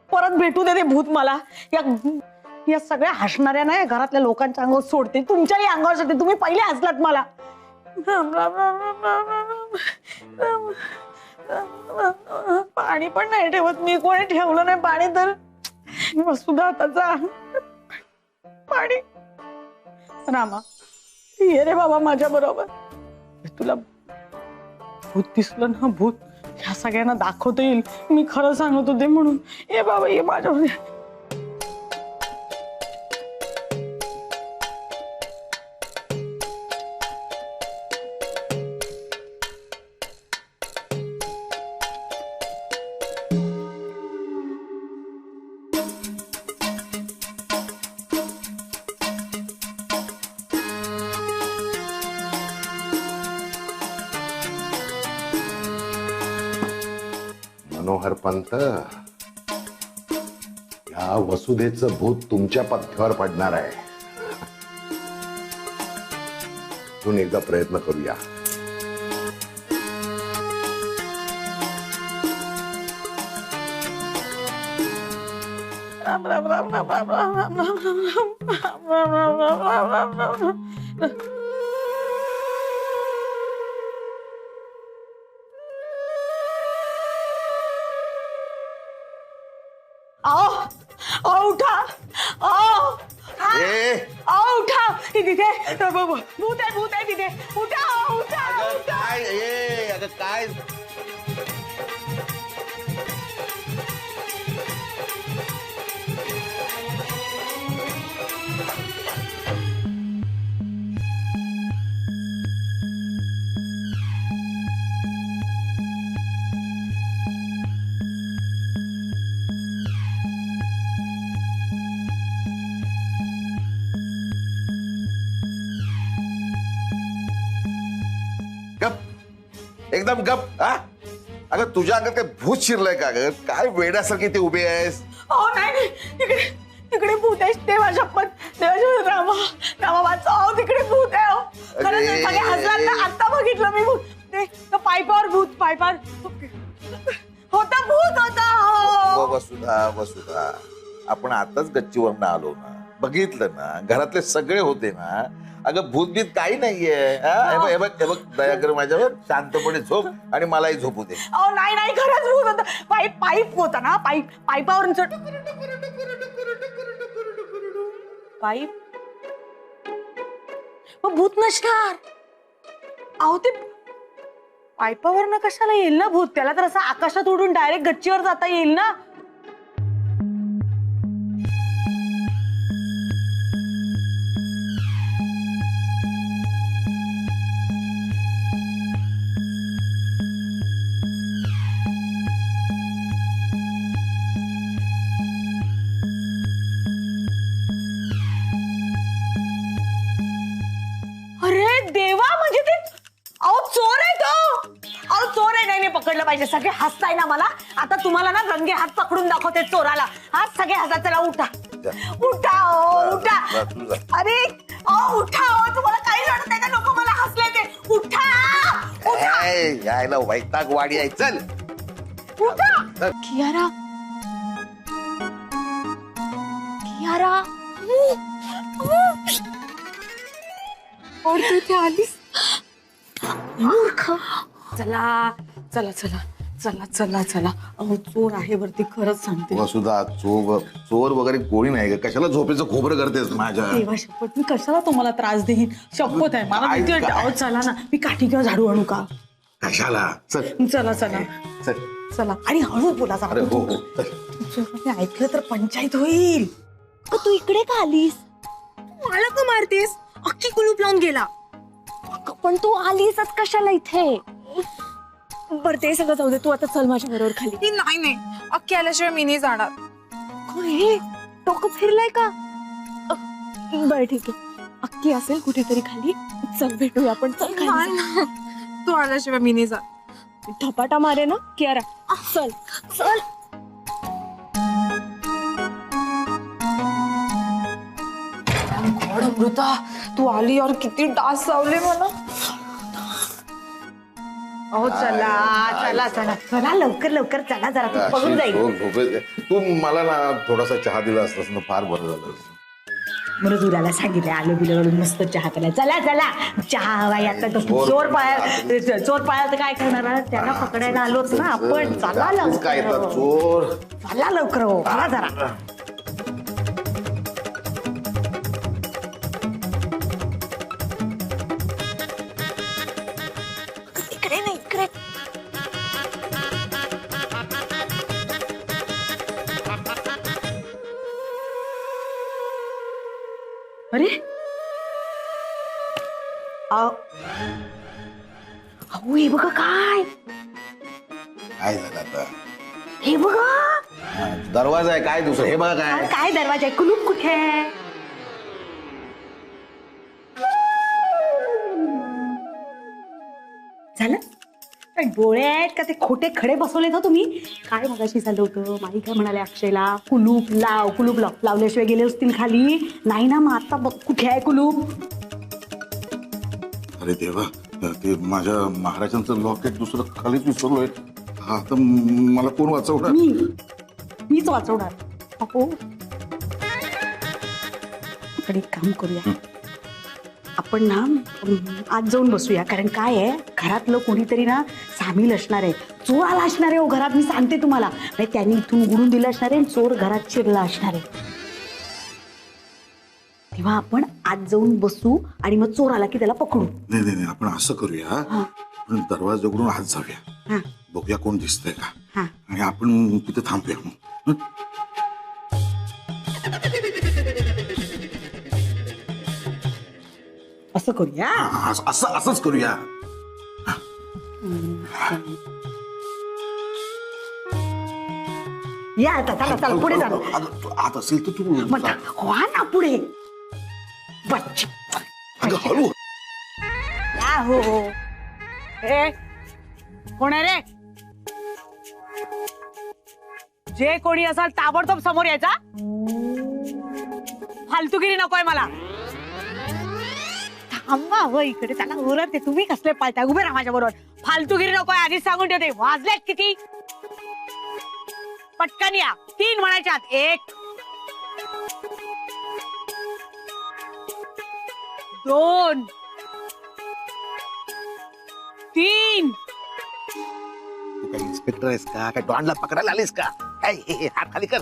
परत भेटू दे ते भूत मला. या सगळ्या हसणाऱ्या ना घरातल्या लोकांच्या अंगावर सोडते, तुमच्याही अंगावर सोडते. तुम्ही पहिले हसलात मला. पाणी पण नाही ठेवत मी. कोणी ठेवलं नाही पाणी तर सुद्धा त्याचा पाणी. रामा ये रे बाबा माझ्या बरोबर. तुला भूत दिसलं ना, भूत ह्या सगळ्यांना दाखवता येईल. मी खरं सांगत होते म्हणून. ए बाबा ये माझ्यावर. मनोहर पंत, या वसुधेचं भूत तुमच्या पथ्यावर पडणार आहे. अजून एकदा प्रयत्न करूया. राम राम राम राम राम राम राम राम राम राम राम राम. आओ आओ उठा. आओ उठा. तिथे भूत आहे तिथे. उठा उठा उठा. काय गप गप हा अगं तुझ्या अंगात काय भूत शिरलंय का ग काय वेड्यासारखी ते उभे आहेस अहो नाही नाही, तिकडे तिकडे भूत आहे देवा शपथ रामा रामा वाचव तिकडे भूत आहे अहो. खरंच अरे. सगळे हसलात ना आता बघितलं मी भूत ते तो पायपावर भूत पायपावर होता भूत होता हो. वसुधा वसुधा आपण आताच गच्चीवरनं आलो ना बघितलं ना घरातले सगळे होते ना अगं भूतबीत काही नाहीये हा? हे बघ दया कर माझ्यावर शांतपणे झोप आणि मलाही झोपू दे अहो नाही नाही खरंच भूत होता पाईप होता ना पाईपावर पाईप मग भूत नसणार अहो ते पाईपावर ना कशाला येईल ना भूत त्याला तर असं आकाशात उडून डायरेक्ट गच्चीवर जाता येईल ना अरे देवा म्हणजे ते अहो चोर आहे तो अहो चोर आहे नाही पकडलं पाहिजे सगळे हसताय ना मला आता तुम्हाला ना रंगे हात पकडून दाखवते चोराला हा सगळे हसा चला उठा उठा उठा अरे अहो उठा तुम्हाला काही वाटत नाही का लोक मला हसले ते उठा यायला वैताग वाडी आहे चल उठा कियारा कियारा और तू इथे आलीस मूर्ख चला चला चला चला चला चला अहो चोर आहे वरती खरंच सांगते वसुधा चोर वगैरे कोणी नाही ग कशाला झोपेचं खोबरं करतेस माझ्या देवा शपथ मी कशाला तुम्हाला त्रास देईन शपथ आहे मला भीती वाटते अहो चला ना मी काठी किंवा झाडू आणू का कशाला चल चला चला चल चला आणि हळू बोला अरे जरा हो हो चल. मी ऐकलं तर पंचायत होईल तू इकडे का आलीस तू मला का मारतेस अख्खी कुलूप लावून गेला पण तू आलीसच कशाला इथे बरं ते सगळं जाऊ दे तू आता चल माझ्या बरोबर खाली नाही नाही अख्खी आल्याशिवाय मी नाही जाणार हे डोकं फिरलंय का बरं ठीक आहे अक्की असेल कुठेतरी खाली चल भेटूया आपण चल खाली तू आल्याशिवाय मी नाही जात धपाटा मारे ना कियारा चल चल अमृता तू आली और किती डास चावले मला अहो चला चला चला चला लवकर लवकर चला जरा तू पळून जाईल तू मला ना थोडासा चहा दिला असतास ना फार बरं झालं मृदुलाला सांगितलं आलं बिलं मस्त चहा केला चला चला चहा हवा आता तो चोर पाळा तर काय करणार त्याला पकडायला आलोच ना आपण चला काय येतात लवकर चोर चला लवकर हो चला जरा इकडे नाही इकडे अरे अहो हे बघा काय काय झालं आता हे बघा दरवाजा आहे काय दुसरं हे बघा काय काय दरवाजा आहे कुलूप कुठे आहे झालं काय डोळे आहेत का ते खोटे खडे बसवले ना तुम्ही काय मगाशी झालं होतं माई काय म्हणाले अक्षयला कुलूप लाव लावल्याशिवाय गेले असतील खाली नाही ना मग आता बघ कुठे आहे कुलूप अरे देवा ते माझ्या महाराजांचं लॉकेट दुसरं खालीच विसरलोय हा तर मला कोण वाचवणार मीच वाचवणार अहो आपण एक काम करूया आपण ना आज जाऊन बसूया कारण काय आहे घरातलं कोणीतरी ना सामील असणार आहे चोर आला असणार आहे हो घरात मी सांगते तुम्हाला नाही त्यांनी इथून उघडून दिलं असणार आहे चोर घरात शिरला असणार आहे तेव्हा आपण आज जाऊन बसू आणि मग चोर आला की त्याला पकडू नाही आपण असं करूया आपण दरवाजा उघडून आत जाऊया बघूया कोण दिसतंय का आणि आपण तिथे थांबूया मग असं करूया असंच करूया या आता चला पुढे जा आत असेल तर तू मग व्हा ना पुढे बच्ची अगं हळू या हो कोण आहे रे? जे कोणी असाल ताबडतोब समोर यायचा. फालतूगिरी नकोय मला. थांबा हो इकडे, त्याला ओरडते. तुम्ही कसले पाळताय? उभे राहा माझ्या बरोबर. फालतूगिरी नकोय, आधीच सांगून ठेवते. वाजलेत किती? पटकन या. 3 म्हणायच्यात. 1 2 3. तू काय इन्स्पेक्टर आहेस का? काय डॉनला पकडायला आलीस का? काय हात खाली कर.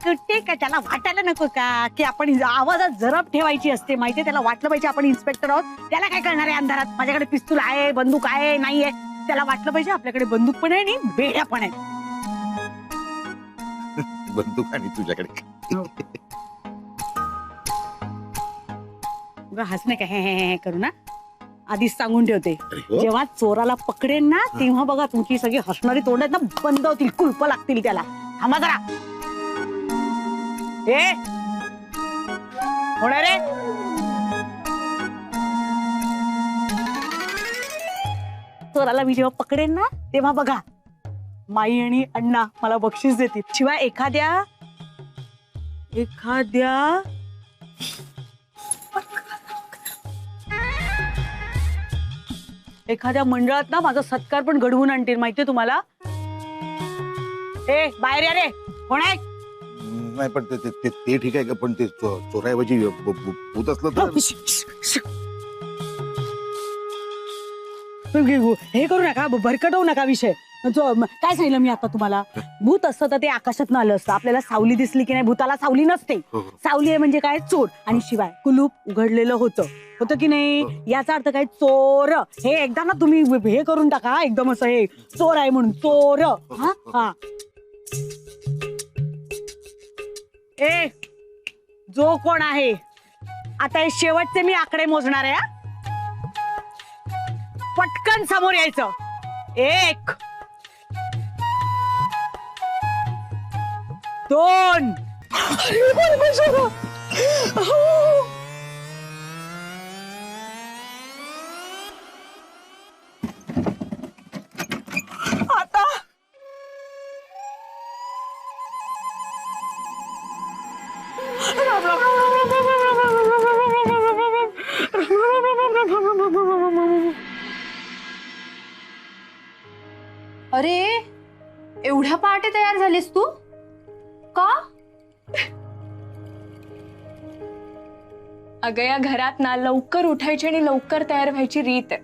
कुठे का त्याला वाटायला नको का की आपण आवाजात जरब ठेवायची असते माहितीये. त्याला वाटलं पाहिजे आपण इन्स्पेक्टर आहोत. त्याला काय करणार आहे अंधारात? माझ्याकडे पिस्तूल आहे, बंदूक आहे, नाहीये. त्याला वाटलं पाहिजे आपल्याकडे बंदूक पण आहे आणि बेड्या पण आहे. बंदूक आणि तुझ्याकडे हस नाही का हे करू ना. आधीच सांगून ठेवते, हो? जेव्हा चोराला पकडेन ना तेव्हा बघा तुमची सगळी हसणारी तोंड आहेत ना बंद होतील, कुलप लागतील त्याला. थांबा जरा. ए कोण आहे रे? चोराला मी जेव्हा पकडेन ना तेव्हा बघा माई आणि अण्णा मला बक्षीस देतील. शिवाय एखाद्या मंडळात ना माझा सत्कार पण घडवून आणतील माहितीये तुम्हाला. ए बाहेर या रे. कोण आहे? नाही पण ते ठीक आहे का, पण ते चोराऐवजी भूत असलं तर हे करू नका, भरकटवू नका विषय. काय सांगितलं मी आता तुम्हाला? भूत असतं तर ते आकाशात आलं असतं. आपल्याला सावली दिसली की नाही, भूताला सावली नसते. सावली आहे म्हणजे काय? चोर. आणि शिवाय कुलूप उघडलेलं होतं की नाही, याचा अर्थ काय? चोर. हे एकदा ना तुम्ही हे करून टाका एकदम असं, हे चोर आहे म्हणून. चोर. हा हा. ए जो कोण आहे, आता हे शेवटचे मी आकडे मोजणार आहे. पटकन समोर यायचं. 1 2 आता अरे एवढ्या पहाटे तयार झालीस तू का? अगं या घरात ना लवकर उठायची आणि लवकर तयार व्हायची रीत आहे.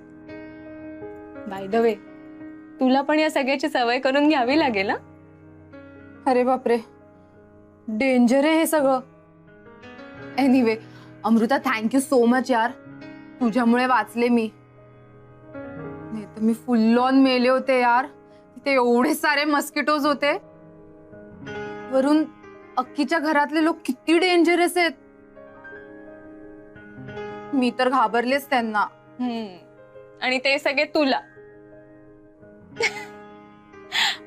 बाय द वे, तुला पण या सगळ्याची सवय करून घ्यावी लागेल ना. अरे बापरे, डेंजर आहे हे सगळं. Anyway Amruta, thank you so much यार. तुझ्यामुळे वाचले मी. नाही तर मी फुल ऑन मेले होते यार. ते एवढे सारे मस्किटोज होते. वरून अक्कीच्या घरातले लोक किती डेंजरस आहेत. मी तर घाबरलेच त्यांना. आणि ते सगळे तुला.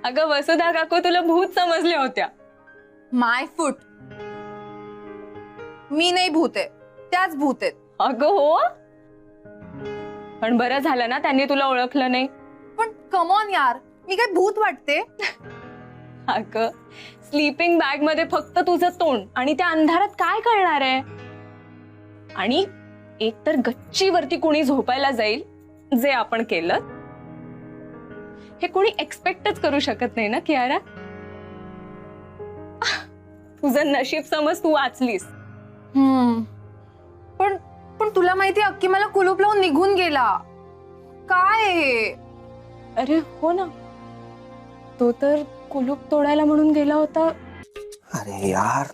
अगं वसुधा काकू तुला भूत समजल्या होत्या. माय फूट. मी नाही भूत आहे, त्याच भूत आहेत. अगं हो, पण बरं झालं ना त्यांनी तुला ओळखलं नाही. पण कम ऑन यार, मी काय भूत वाटते? अगं स्लीपिंग बॅग मध्ये फक्त तुझं तोंड आणि त्या अंधारात काय कळणार आहे. आणि एक तर गच्चीवरती कोणी झोपायला जाईल, जे आपण केलं हे कोणी एक्सपेक्टच करू शकत नाही ना कियारा. तुझं नशीब समज तू वाचलीस. पण तुला माहिती अक्की मला कुलूप लावून निघून गेला. काय हे? अरे हो ना, तो तर कुलूप तोडायला म्हणून गेला होता. अरे यार,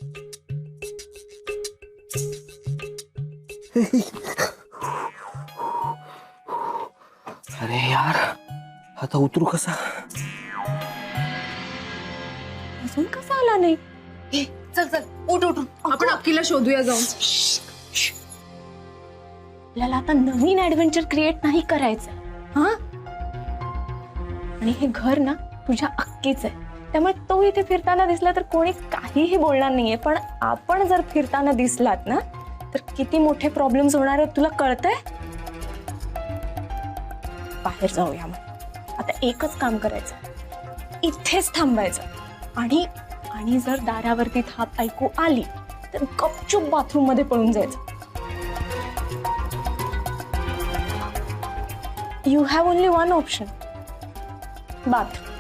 अरे यार, आता उतरू कसा? अजून कसा आला नाही? चल चल, उठ उठ, आपण अक्कीला शोधूया जाऊन. आपल्याला आता नवीन ऍडव्हेंचर क्रिएट नाही करायचं. हा, आणि हे घर ना तुझ्या अक्कीच आहे, त्यामुळे तो इथे फिरताना दिसला तर कोणी काहीही बोलणार नाहीये. पण आपण जर फिरताना दिसलात ना तर किती मोठे प्रॉब्लेम्स होणार आहेत तुला कळतंय? बाहेर जाऊया मग. आता एकच काम करायचं, इथेच थांबायचं आणि आणि जर दारावरती थाप ऐकू आली तर गपचूप बाथरूम मध्ये पळून जायचं. You have only one option, bathroom.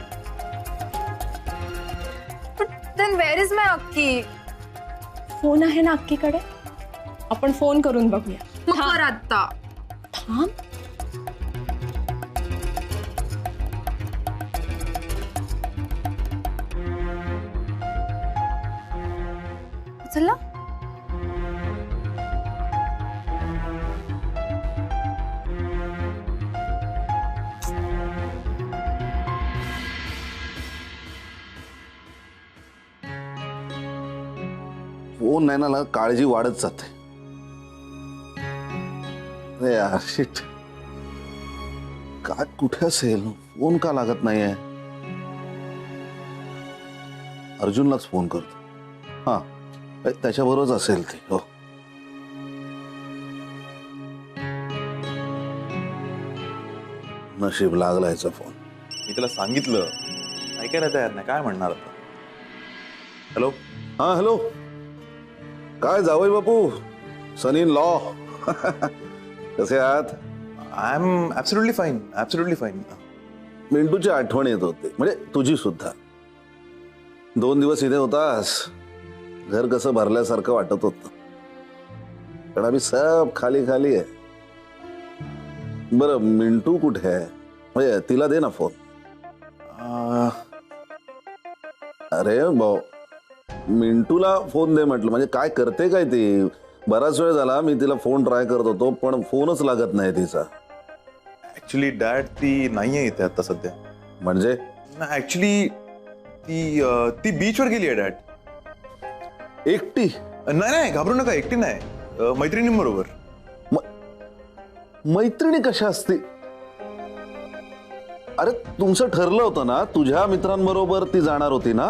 Then where is my Akki? Phone आहे ना अक्कीकडे, आपण फोन करून बघूया. तू कर आता. थांब. चला. फोन नाही ना, काळजी वाढत जाते. अरे यार शिट, काय कुठे असेल? फोन का लागत नाहीये? अर्जुनलाच फोन करतो. हा, त्याच्याबरोबरच असेल ते. हो, नशीब लागला याचा फोन. मी त्याला सांगितलं, ऐकायला तयार नाही. काय म्हणणार आता? हॅलो. हा हॅलो, काय जावई बापू, सन इन लॉ. कसे आहात? I am absolutely fine, absolutely fine. मिंटूची आठवण येत होते, म्हणजे तुझी सुद्धा. 2 दिवस इथे होतास, घर कसं भरल्यासारखं वाटत होतं. पण आम्ही सब खाली खाली आहे. बरं, मिंटू कुठे आहे? म्हणजे तिला दे ना फोन. अरे भाऊ, मिंटूला फोन दे म्हटलं. म्हणजे काय करते काय ती? बराच वेळ झाला मी तिला फोन ट्राय करत होतो, पण फोनच लागत नाही तिचा. ऍक्च्युली डॅड ती नाहीये इथे आता सध्या. म्हणजे ऍक्च्युली ती बीचवर गेली आहे डॅड. एकटी? नाही, घाबरू नका, एकटी नाही, मैत्रिणींबरोबर. मैत्रिणी कशा असते? अरे तुमचं ठरलं होतं ना, तुझ्या मित्रांबरोबर ती जाणार होती ना,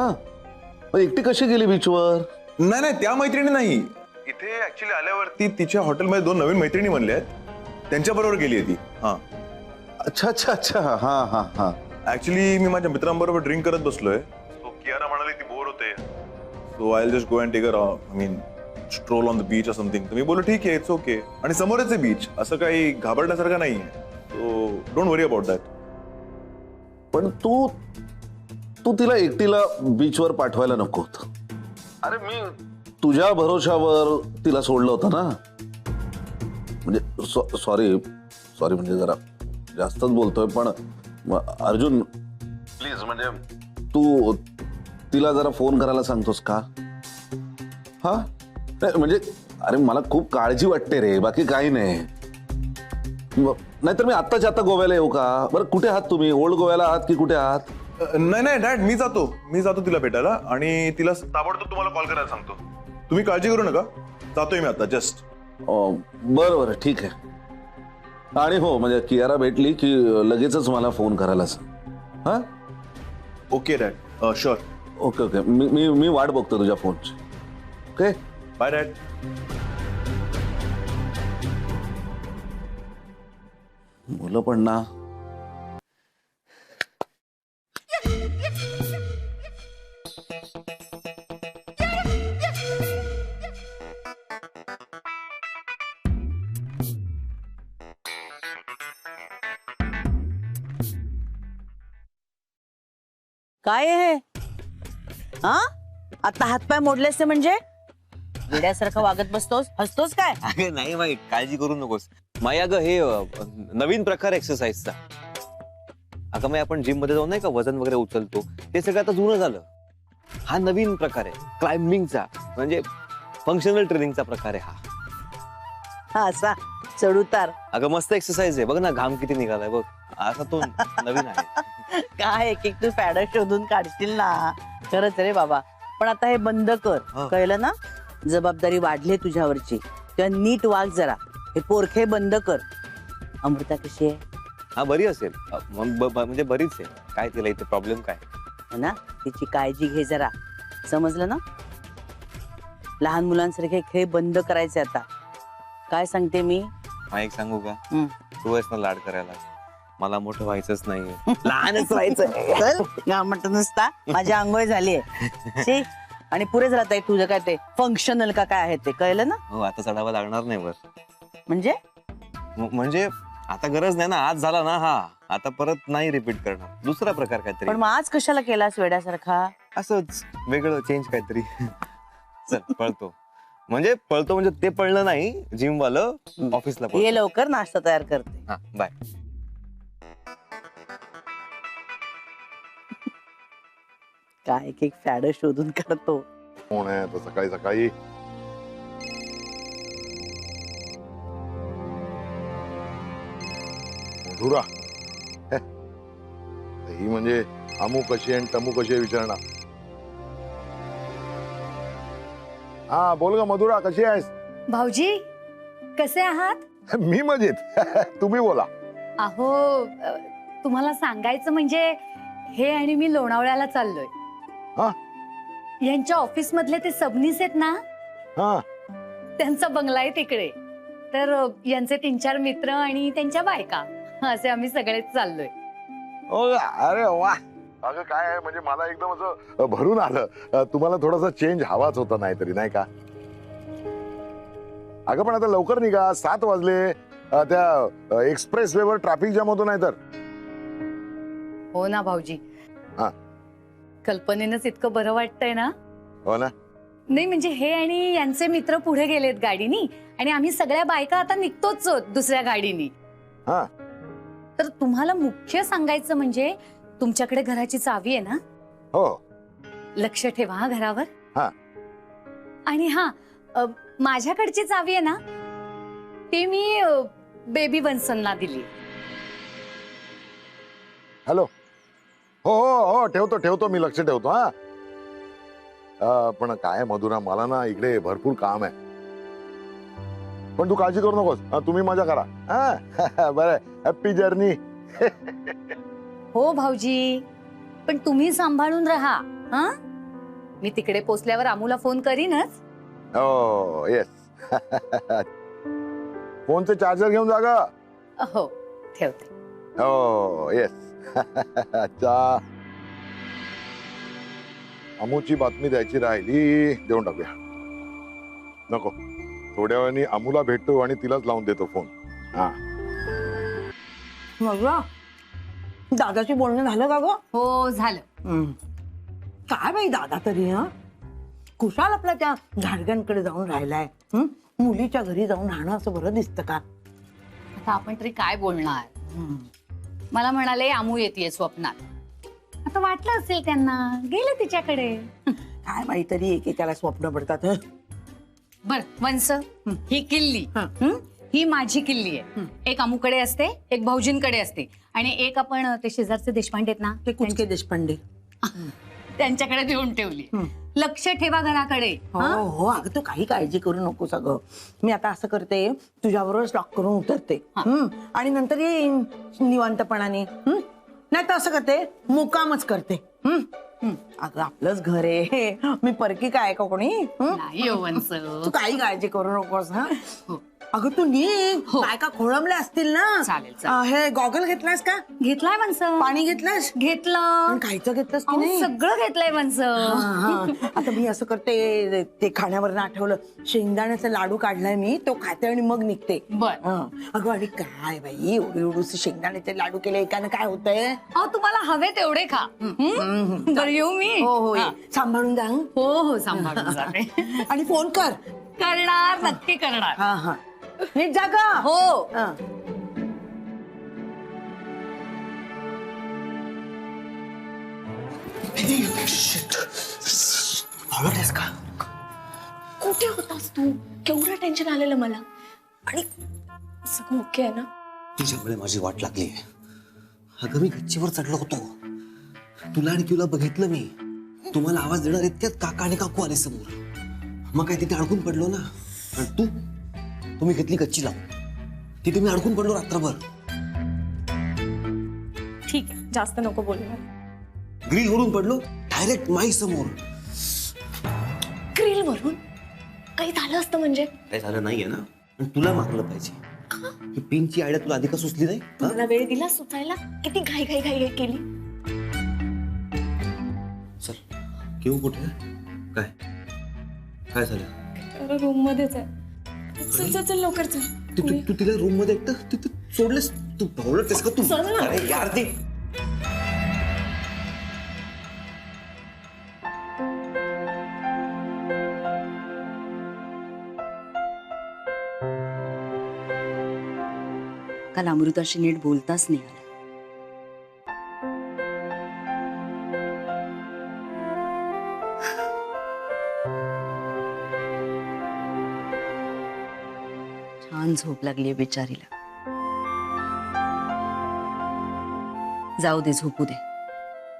एकटी कशी गेली बीचवर? नाही, त्या मैत्रिणी नाही. इथे ऍक्च्युली आल्यावरती तिच्या हॉटेलमध्ये 2 नवीन मैत्रिणी बनल्या आहेत, त्यांच्या बरोबर गेली आहे ती. हा, अच्छा अच्छा अच्छा. हा हा हा. ऍक्च्युली मी माझ्या मित्रांबरोबर ड्रिंक करत बसलोय. सो कियारा म्हणाली ती बोर होते, so I will just go and take a I mean stroll on the beach or something. तर मी बोललो ठीक आहे, इट्स ओके. आणि समोरच आहे बीच, असं काही घाबरण्यासारखं नाहीये. So don't worry about that. पण तू तिला एकटीला बीचवर पाठवायला नको होतं. अरे मी तुझ्या भरोशावर तिला सोडलं होतं ना. म्हणजे सॉरी म्हणजे जरा जास्तच बोलतोय, पण अर्जुन प्लीज, म्हणजे तू तिला जरा फोन करायला सांगतोस का? हा, म्हणजे अरे मला खूप काळजी वाटते रे, बाकी काही नाही. नाहीतर मी आत्ताच्या आता गोव्याला येऊ का? बरं कुठे आहात तुम्ही? ओल्ड गोव्याला आहात की कुठे आहात? नाही डॅड, मी जातो तिला भेटायला आणि तिला ताबडतोब तुम्हाला कॉल करायला सांगतो. तुम्ही काळजी करू नका, जातोय मी आता जस्ट. बरं ठीक आहे. आणि हो, म्हणजे कियारा भेटली की लगेचच मला फोन करायला सांग. हा, ओके डॅड, शुअर. ओके मी वाट बघतो तुझ्या फोनची. Okay, bye dad. मुलं पण ना. काय आहे? हा, आता हातपाय मोडले असते म्हणजे वेड्यासारखं वागत बसतोस, हसतोस काय? अरे नाही माई, काळजी करू नकोस माई. अगं हे नवीन प्रकार एक्सरसाइजचा. अगं माई, आपण जिम मध्ये जाऊन नाही का वजन वगैरे उचलतो, ते सगळं आता जुनं झालं. हा नवीन प्रकार आहे क्लाइम्बिंगचा, म्हणजे फंक्शनल ट्रेनिंगचा प्रकार आहे हा. हा असा चढउतार. अगं मस्त एक्सरसाइज आहे, बघ ना घाम किती निघालाय बघ. असा तो नवीन आहे. काय एक तू फॅड शोधून काढशील ना. खरंच रे बाबा, पण आता हे बंद कर, कळलं ना? जबाबदारी वाढली तुझ्यावरची, तेव्हा नीट वाग जरा. हे पोरखे बंद कर. अमृता कशी आहे? हा बरी असेल, म्हणजे बरीच आहे. काय तिला इथे प्रॉब्लेम काय ना? तिची काळजी घे जरा, समजलं ना? लहान मुलांसारखे खेळ बंद करायचे आता. काय सांगते मी? हा एक सांगू का? हं. तू आहेस ना लाड करायला, मला मोठं व्हायचंच नाहीये, लहानच व्हायचं. चल गामट नुसता माझी आंघोळ झाली आहे आणि पुरेच राहत आहे तुझं काय ते फंक्शनल का काय आहे ते कळलं ना. हो, आता चढावं लागणार नाही वर. म्हणजे म्हणजे आता गरज नाही ना, आज झाला ना हा, आता परत नाही रिपीट करणार, दुसरा प्रकार काहीतरी. पण मग आज कशाला केलास वेड्यासारखा. असंच वेगळं चेंज काहीतरी. चल पळतो म्हणजे ते पळलं नाही, जिम वालं ऑफिसला पळतो. ये लवकर नाश्ता तयार करते. हा बाय. काय एक एक फॅड शोधून काढतो. कोण आहे तो सकाळी सकाळी. मधुरा हे, ही म्हणजे अमू कशी आणि टमू कशी आहे विचारणार. हा बोल ग मधुरा, कशी आहेस. भाऊजी कसे आहात? मी मजेत. तुम्ही बोला. अहो तुम्हाला सांगायचं म्हणजे हे आणि मी लोणावळ्याला चाललोय. हा? यांच्या ऑफिस मधले ते सबनीस आहेत ना, हा त्यांचा बंगला आहे तिकडे. तर यांचे 3-4 मित्र आणि त्यांच्या बायका असे आम्ही सगळेच चाललोय. ओ अरे वा. अगं काय आहे म्हणजे मला एकदम असं भरून आलं. तुम्हाला थोडासा चेंज हवाच होता नाहीतरी, नाही का. अगं पण आता लवकर निघा, 7 वाजले. त्या एक्सप्रेस वे वर ट्रॅफिक जाम होतो नाही तर. हो ना भाऊजी. हा. कल्पनेनंच इतकं बरं वाटतंय ना. हो ना. नाही म्हणजे हे आणि यांचे मित्र पुढे गेलेत गाडीनी आणि आम्ही सगळ्या बायका आता निघतोच दुसऱ्या गाडीनी. हा. तर तुम्हाला मुख्य सांगायचं म्हणजे तुमच्याकडे घराची चावी आहे ना. हो. लक्ष ठेवा हा घरावर. हा. आणि हा माझ्याकडची चावी आहे ना, ती मी बेबी बन्सनला दिली. हॅलो. हो हो हो ठेवतो मी, लक्ष ठेवतो. हा पण काय मधुरा, मला ना इकडे भरपूर काम आहे. पण तू काळजी करू नकोस. तुम्ही मजा करा. हा बरं. Happy journey. हो भाऊजी, पण तुम्ही सांभाळून राहा. हा, मी तिकडे पोचल्यावर अमूला फोन करीनच. हो येस. फोनचे चार्जर घेऊन जा ग. हो ठेवते. हो येस. अच्छा, अमूची बातमी द्यायची राहिली, देऊन टाकूया. नको, थोड्या वेळाने अमूला भेटतो आणि तिलाच लावून देतो फोन. हा. मग दादाशी बोलणं झालं का ग. हो झालं. काय बाई दादा तरी हा कुशाल आपल्या त्या झाडग्यांकडे जाऊन राहिलाय. मुलीच्या घरी जाऊन राहणं असं बरं दिसतं का. आता आपण तरी काय बोलणार. मला म्हणाले अमू येते स्वप्नात. आता वाटलं असेल त्यांना, गेले तिच्याकडे. काय बाई तरी एकेकाला स्वप्न पडतात. बर वंस, ही किल्ली ही माझी किल्ली आहे. एक अमूकडे असते, एक भाऊजींकडे असते आणि एक आपण ते शेजारचे देशपांडे आहेत ना, ते कुचके देशपांडे त्यांच्याकडे देऊन ठेवली. लक्ष ठेवा घराकडे. हो हो अगं तू काही काळजी करू नकोस. अगं मी आता असं करते, तुझ्याबरोबर लॉक करून उतरते आणि नंतर येईन निवांतपणाने. नाही तर असं करते, मुकामच करते. अगं आपलंच घर आहे, मी परकी काय का कोणी. नाही हो वंस, तू काही काळजी करू नकोस. हा अगं तू निघ. काय का खोळंबले असतील ना. चालेल हे गॉगल घेतलास का. घेतलाय वंस. पाणी घेतलंस. घेतलं. खायचं घेतलंस की नाही. सगळं घेतलंय वंस. आता मी असं करते, ते खाण्यावर आठवलं, शेंगदाण्याचा लाडू काढलाय मी, तो खाते आणि मग निघते. बर. अगं आणि काय बाई एवढे शेंगदाण्याचे लाडू केले एकानं, काय होतंय. अहो तुम्हाला हवे तेवढे खा. तर येऊ मी. हो हो सांभाळून जा. हो हो सांभाळून जाते. आणि फोन कर. करणार, नक्की करणार. हा हा नीट जा का. हो. का कुठे होतास तू. केवढं टेन्शन आलेलं मला. आणि सगळं ओके आहे ना. तुझ्यामुळे माझी वाट लागली आहे. अगं मी गच्चीवर चढलो होतो, तुला आणि तुला बघितलं मी. तुम्हाला आवाज देणार इतक्यात काका आणि काकू आले समोर. मग काय तिथे अडकून पडलो ना. आणि तुम्ही घेतली गच्ची लावून, तिथे मी अडकून पडलो रात्रभर. ठीक आहे, जास्त नको बोलू. ग्रिल वरून पडलो डायरेक्ट माई समोर. ग्रिल वरून काही झालं असतं म्हणजे. काही झालं नाहीये ना. पण तुला मारलं पाहिजे. ही पिनची आयडिया तुला आधी का सुचली नाही? हा? मला वेळ दिला सुचायला, किती घाई घाई घाई घाई केली. चल घेऊ कुठे? काय झालं? रूम मध्येच आहे. चल चल चल लवकर चल. तू तिला रूम मध्ये एकटं तिथे सोडलेस? तू भावलतेस का तू? चल ना. अरे यार ती काल अमृताशी नीट बोलताच नाही आला. छान झोप लागलीये बिचारीला. जाऊ दे, झोपू दे.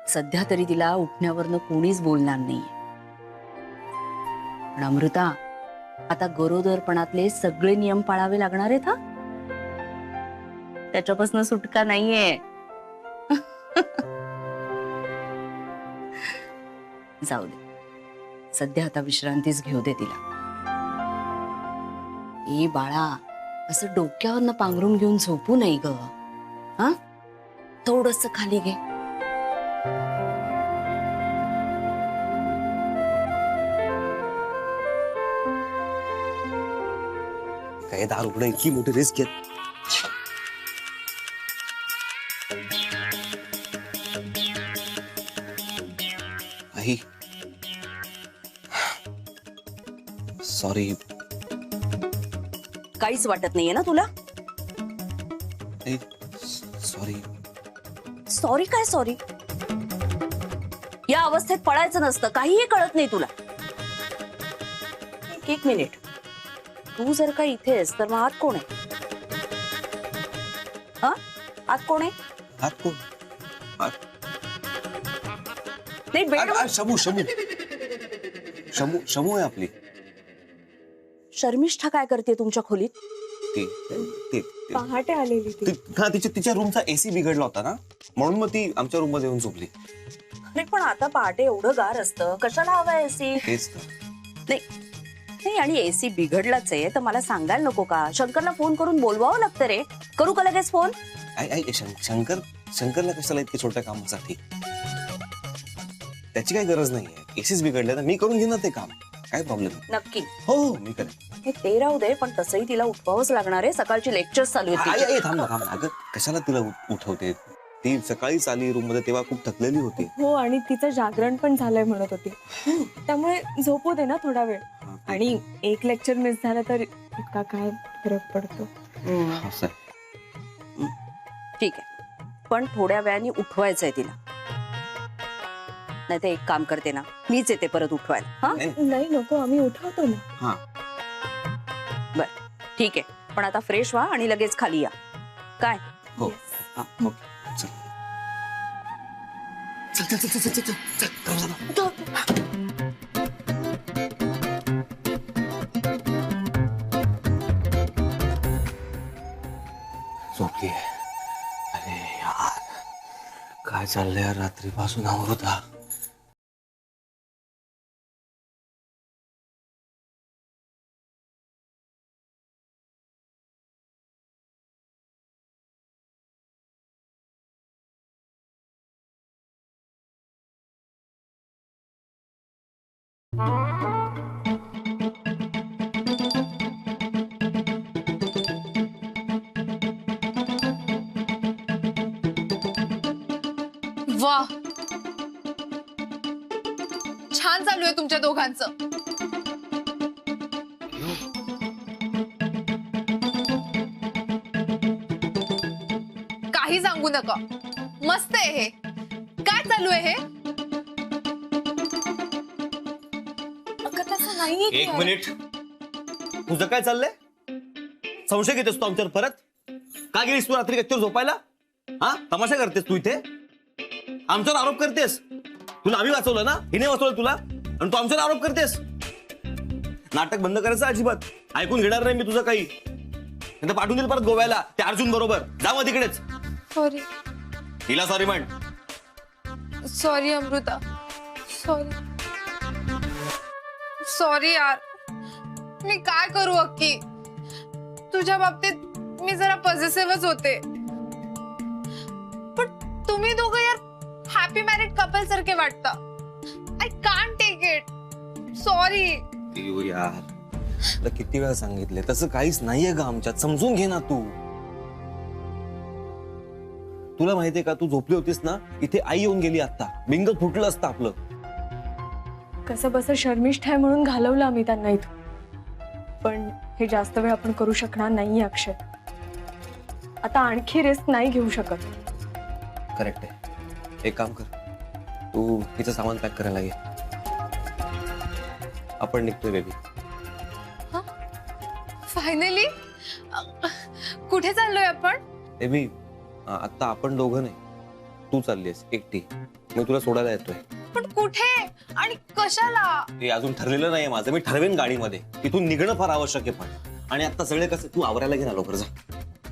सध्या तरी तिला उठण्यावरनं कोणीच बोलणार नाहीये. पण अमृता, आता गरोदरपणातले सगळे नियम पाळावे लागणार आहेत हा. त्याच्यापासून सुटका नाहीये. जाऊ दे, सध्या आता विश्रांतीच घेऊ दे तिला. ए बाळा, असं डोक्यावरनं पांघरून घेऊन झोपू नाही ग. हा, थोडस खाली घे. काय दार उघडं इतकी मोठी रिस्क घेत? आई सॉरी. काहीच वाटत नाहीये ना तुला? सॉरी. सॉरी काय सॉरी? या अवस्थेत पळायचं नसतं. काहीही कळत नाही तुला. एक मिनिट, तू जर का इथेस तर मग आत कोण आहे? हा, आत कोण आहे? हात कोण? नाही बेड. शमू शमू शमू शमू आहे आपली. शर्मिष्ठा काय करते तुमच्या खोलीत? ती ती पहाटे आलेली ती. हा, तिच्या रूमचा एसी बिघडला होता ना, म्हणून मग ती आमच्या रूम मध्ये येऊन झोपली. नाही पण आता पहाटे एवढं गार असतं, कशाला हवाय एसी? तेच तर. नाही नाही, आणि एसी बिघडलाच आहे तर मला सांगायला नको का? शंकरला फोन करून बोलवावं लागतं रे. करू का लगेच फोन? शंकरला कशाला इतके छोट्या कामासाठी? त्याची काही गरज नाहीये. एसीच बिघडले तर मी करून घेणार ते काम. काय प्रॉब्लेम? नक्की? हो हो, मी करेन. हे ते राहू दे, पण तसंही तिला उठवावंच लागणार आहे. सकाळची लेक्चर्स चालू होती. थांब ना. अगं कशाला तिला उठवते? ती सकाळीच आली रूम मध्ये, तेव्हा खूप थकलेली होती. हो, आणि तिचं जागरण पण झालंय म्हणत होती. त्यामुळे झोपू दे ना थोडा वेळ. आणि एक लेक्चर मिस झालं तर इतका काय फरक पडतो. असं आहे. ठीक आहे, पण थोड्या वेळाने उठवायचंय तिला. नाही तर एक काम करते ना, मीच येते परत उठवायला. हा, नाही नको, आम्ही उठवतो ना. हा बर ठीक आहे, पण आता फ्रेश व्हा आणि लगेच खाली या. काय? हो. हा. चल चल चल चल चल चल चल. झोपली. अरे यार, काय चाललंय यार रात्रीपासून अमृता? वा, छान चालू आहे तुमच्या दोघांचं. काही सांगू नका, मस्त आहे हे. काय चालू आहे हे? अगं तसं नाहीये की एक यार. मिनिट, तुझं काय चाललंय? संशय घेतेस तू आमच्यावर परत? का गेलीस तू रात्री गच्चीवर झोपायला? हा, तमाशा करतेस तू इथे? आमच्यावर आरोप करतेस? तुला आम्ही वाचवलं ना? हिने वाचवलं तुला, आणि तू आमच्यावर आरोप करतेस? नाटक बंद करायचं अजिबात. ऐकून घेणार नाही मी तुझं काही. नंतर पाठवून देईल परत गोव्याला त्या अर्जुन बरोबर. जा मग तिकडेच. सॉरी. तिला सॉरी म्हण. Sorry Amruta, sorry. सॉरी यार, मी काय करू अक्की? तुझ्या बाबतीत मी जरा पॉझिटिव्हच होते. पण तुम्ही दोघं यार हॅपी मॅरिड कपल सारखे वाटता. I can't take it. Sorry. यार तुला किती वेळा सांगितले, तसं काहीच नाहीये का आमच्यात, समजून घे ना तू. तुला माहितीये का, तू झोपली होतीस ना, इथे आई येऊन गेली आता, बिंग फुटलं असतं आपलं. कसं बसं शर्मिष्ठ आहे म्हणून घालवलं आम्ही त्यांना इथं. पण हे जास्त वेळ आपण करू शकणार नाही अक्षय. आता आणखी रिस्क नाही घेऊ शकत. करेक्ट आहे. एक काम कर, तू तिचं सामान पॅक करायला घे. आपण निघतोय बेबी. फायनली. कुठे चाललोय आपण? बेबी आता आपण दोघं नाही, तू चाललीस एकटी, मी तुला सोडायला येतोय. पण कुठे आणि कशाला? ते अजून ठरलेलं नाहीये माझं, मी ठरवेन गाडीमध्ये. तिथून निघणं फार आवश्यक आहे. पण आणि आता सगळे कसं, तू आवरायला घे ना लवकर, जा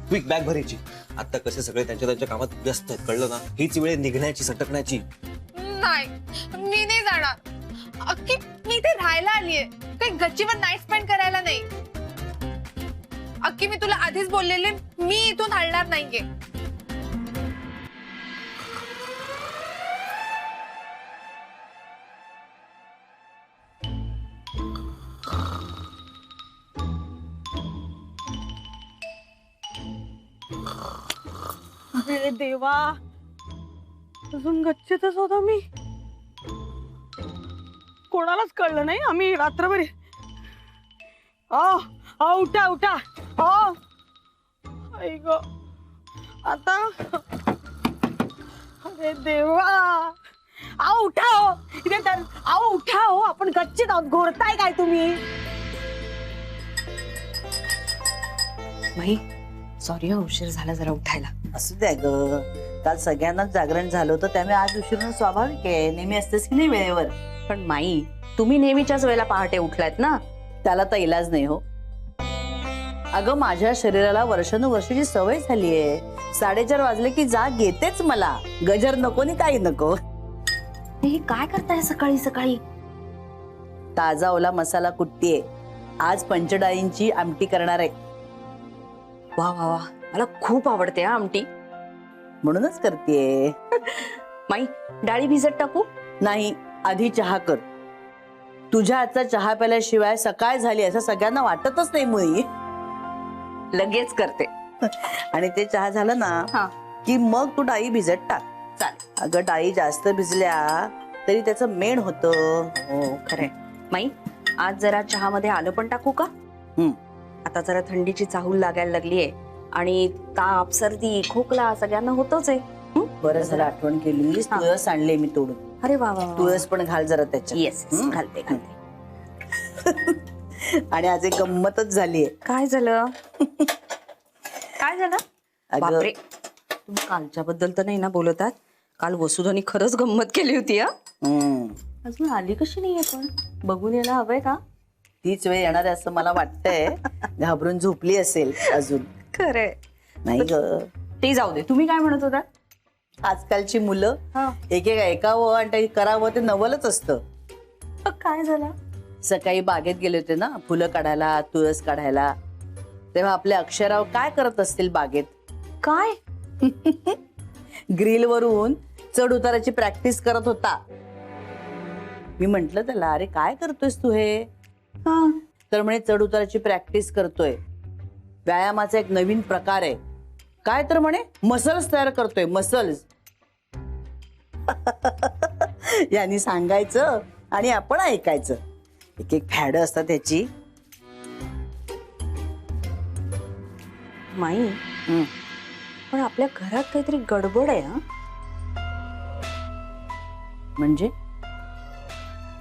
क्विक बॅग भरायची. आता कसे सगळे त्यांच्या त्यांच्या कामात व्यस्त आहेत, कळलं ना. हीच वेळ निघण्याची, सटकण्याची. नाही, मी नाही जाणार. अख्खी मी इथे राहायला आलीये, काही गच्चीवर नाईट स्पेंड करायला नाही. अख्खी मी तुला आधीच बोललेले, मी इथून हलणार नाहीये. अरे देवा, अजून गच्चीतच होता मी. कोणालाच कळलं नाही. आम्ही रात्रभर. उठा उठा. आई ग, आता. अरे देवा, उठा हो. इथे तर उठा हो. आपण गच्चीत आहोत. घोरताय काय तुम्ही? भाई सॉरी, उशीर झाला जरा उठायला. असू द्या ग, काल सगळ्यांनाच जागरण झालं होतं, त्यामुळे आज उशीर स्वाभाविक आहे. नेहमी असतेस की नाही वेळेवर. पण माई, तुम्ही नेहमीच्याच वेळेला पहाटे उठलात ना. त्याला तर इलाज नाही हो. अगं माझ्या शरीराला वर्षानुवर्षाची सवय झालीये. 4:30 वाजले की जाग येतेच मला. गजर नको नि काही नको. हे काय करताय सकाळी सकाळी? ताजा ओला मसाला कुटतीये. आज पंचडाळींची आमटी करणार आहे. वा वा वा, मला खूप आवडते हा आमटी. म्हणूनच करतेय. माई, डाळी भिजत टाकू? नाही, आधी चहा कर. तुझ्या हातचा चहा प्याल्याशिवाय सकाळ झाली असं सगळ्यांना वाटतच नाही मुळी. लगेच करते. आणि ते चहा झालं ना की मग तू डाळी भिजत टाक. चालेल. अगं डाळी जास्त भिजल्या तरी त्याचं मेण होतं. हो खरंय. माई, आज जरा चहामध्ये आलं पण टाकू का? आता जरा थंडीची चाहूल लागायला लागलीये आणि ताप, सर्दी, खोकला सगळ्यांना होतच आहे. बरं झालं आठवण केलीस. तुळस आणले मी तोडून. अरे वा वा. तुळस पण घाल जरा त्याच्यात. येस, घालते घालते. आणि आज एक गंमतच झालीये. काय झालं? काय झालं? बापरे, तुम्ही कालच्या बद्दल तर नाही ना बोलतात? काल वसुधानी खरंच गंमत केली होती. अजून आली कशी नाहीये? पण बघून यायला हवंय का? तीच वेळ येणार आहे असं मला वाटतंय. घाबरून झोपली असेल अजून. खरंय. नाही ग, ते जाऊ दे. तुम्ही काय म्हणत होता? आजकालची मुलं एक ऐकावं आणि ते करावं ते नवलच असतं. काय झालं? सकाळी बागेत गेले होते ना फुलं काढायला, तुळस काढायला. तेव्हा आपले अक्षरराव काय करत असतील बागेत? काय? ग्रिल वरून चढ उताराची प्रॅक्टिस करत होता. मी म्हंटल त्याला, अरे काय करतोयस तू हे? तर म्हणे चढ उताराची प्रॅक्टिस करतोय. व्यायामाचा एक नवीन प्रकार आहे. काय तर म्हणे मसल्स तयार करतोय, मसल्स. यांनी सांगायचं आणि आपण ऐकायचं. एक एक फॅड असतात त्याची. माई, पण आपल्या घरात काहीतरी गडबड आहे. म्हणजे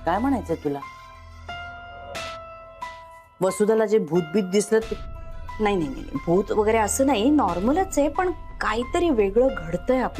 काय म्हणायचं तुला? वसुधाला जे भूतबीत दिसलं ते? नाही नाही, भूत वगैरे असं नाही, नॉर्मलच आहे. पण काहीतरी वेगळं घडतंय आपल्या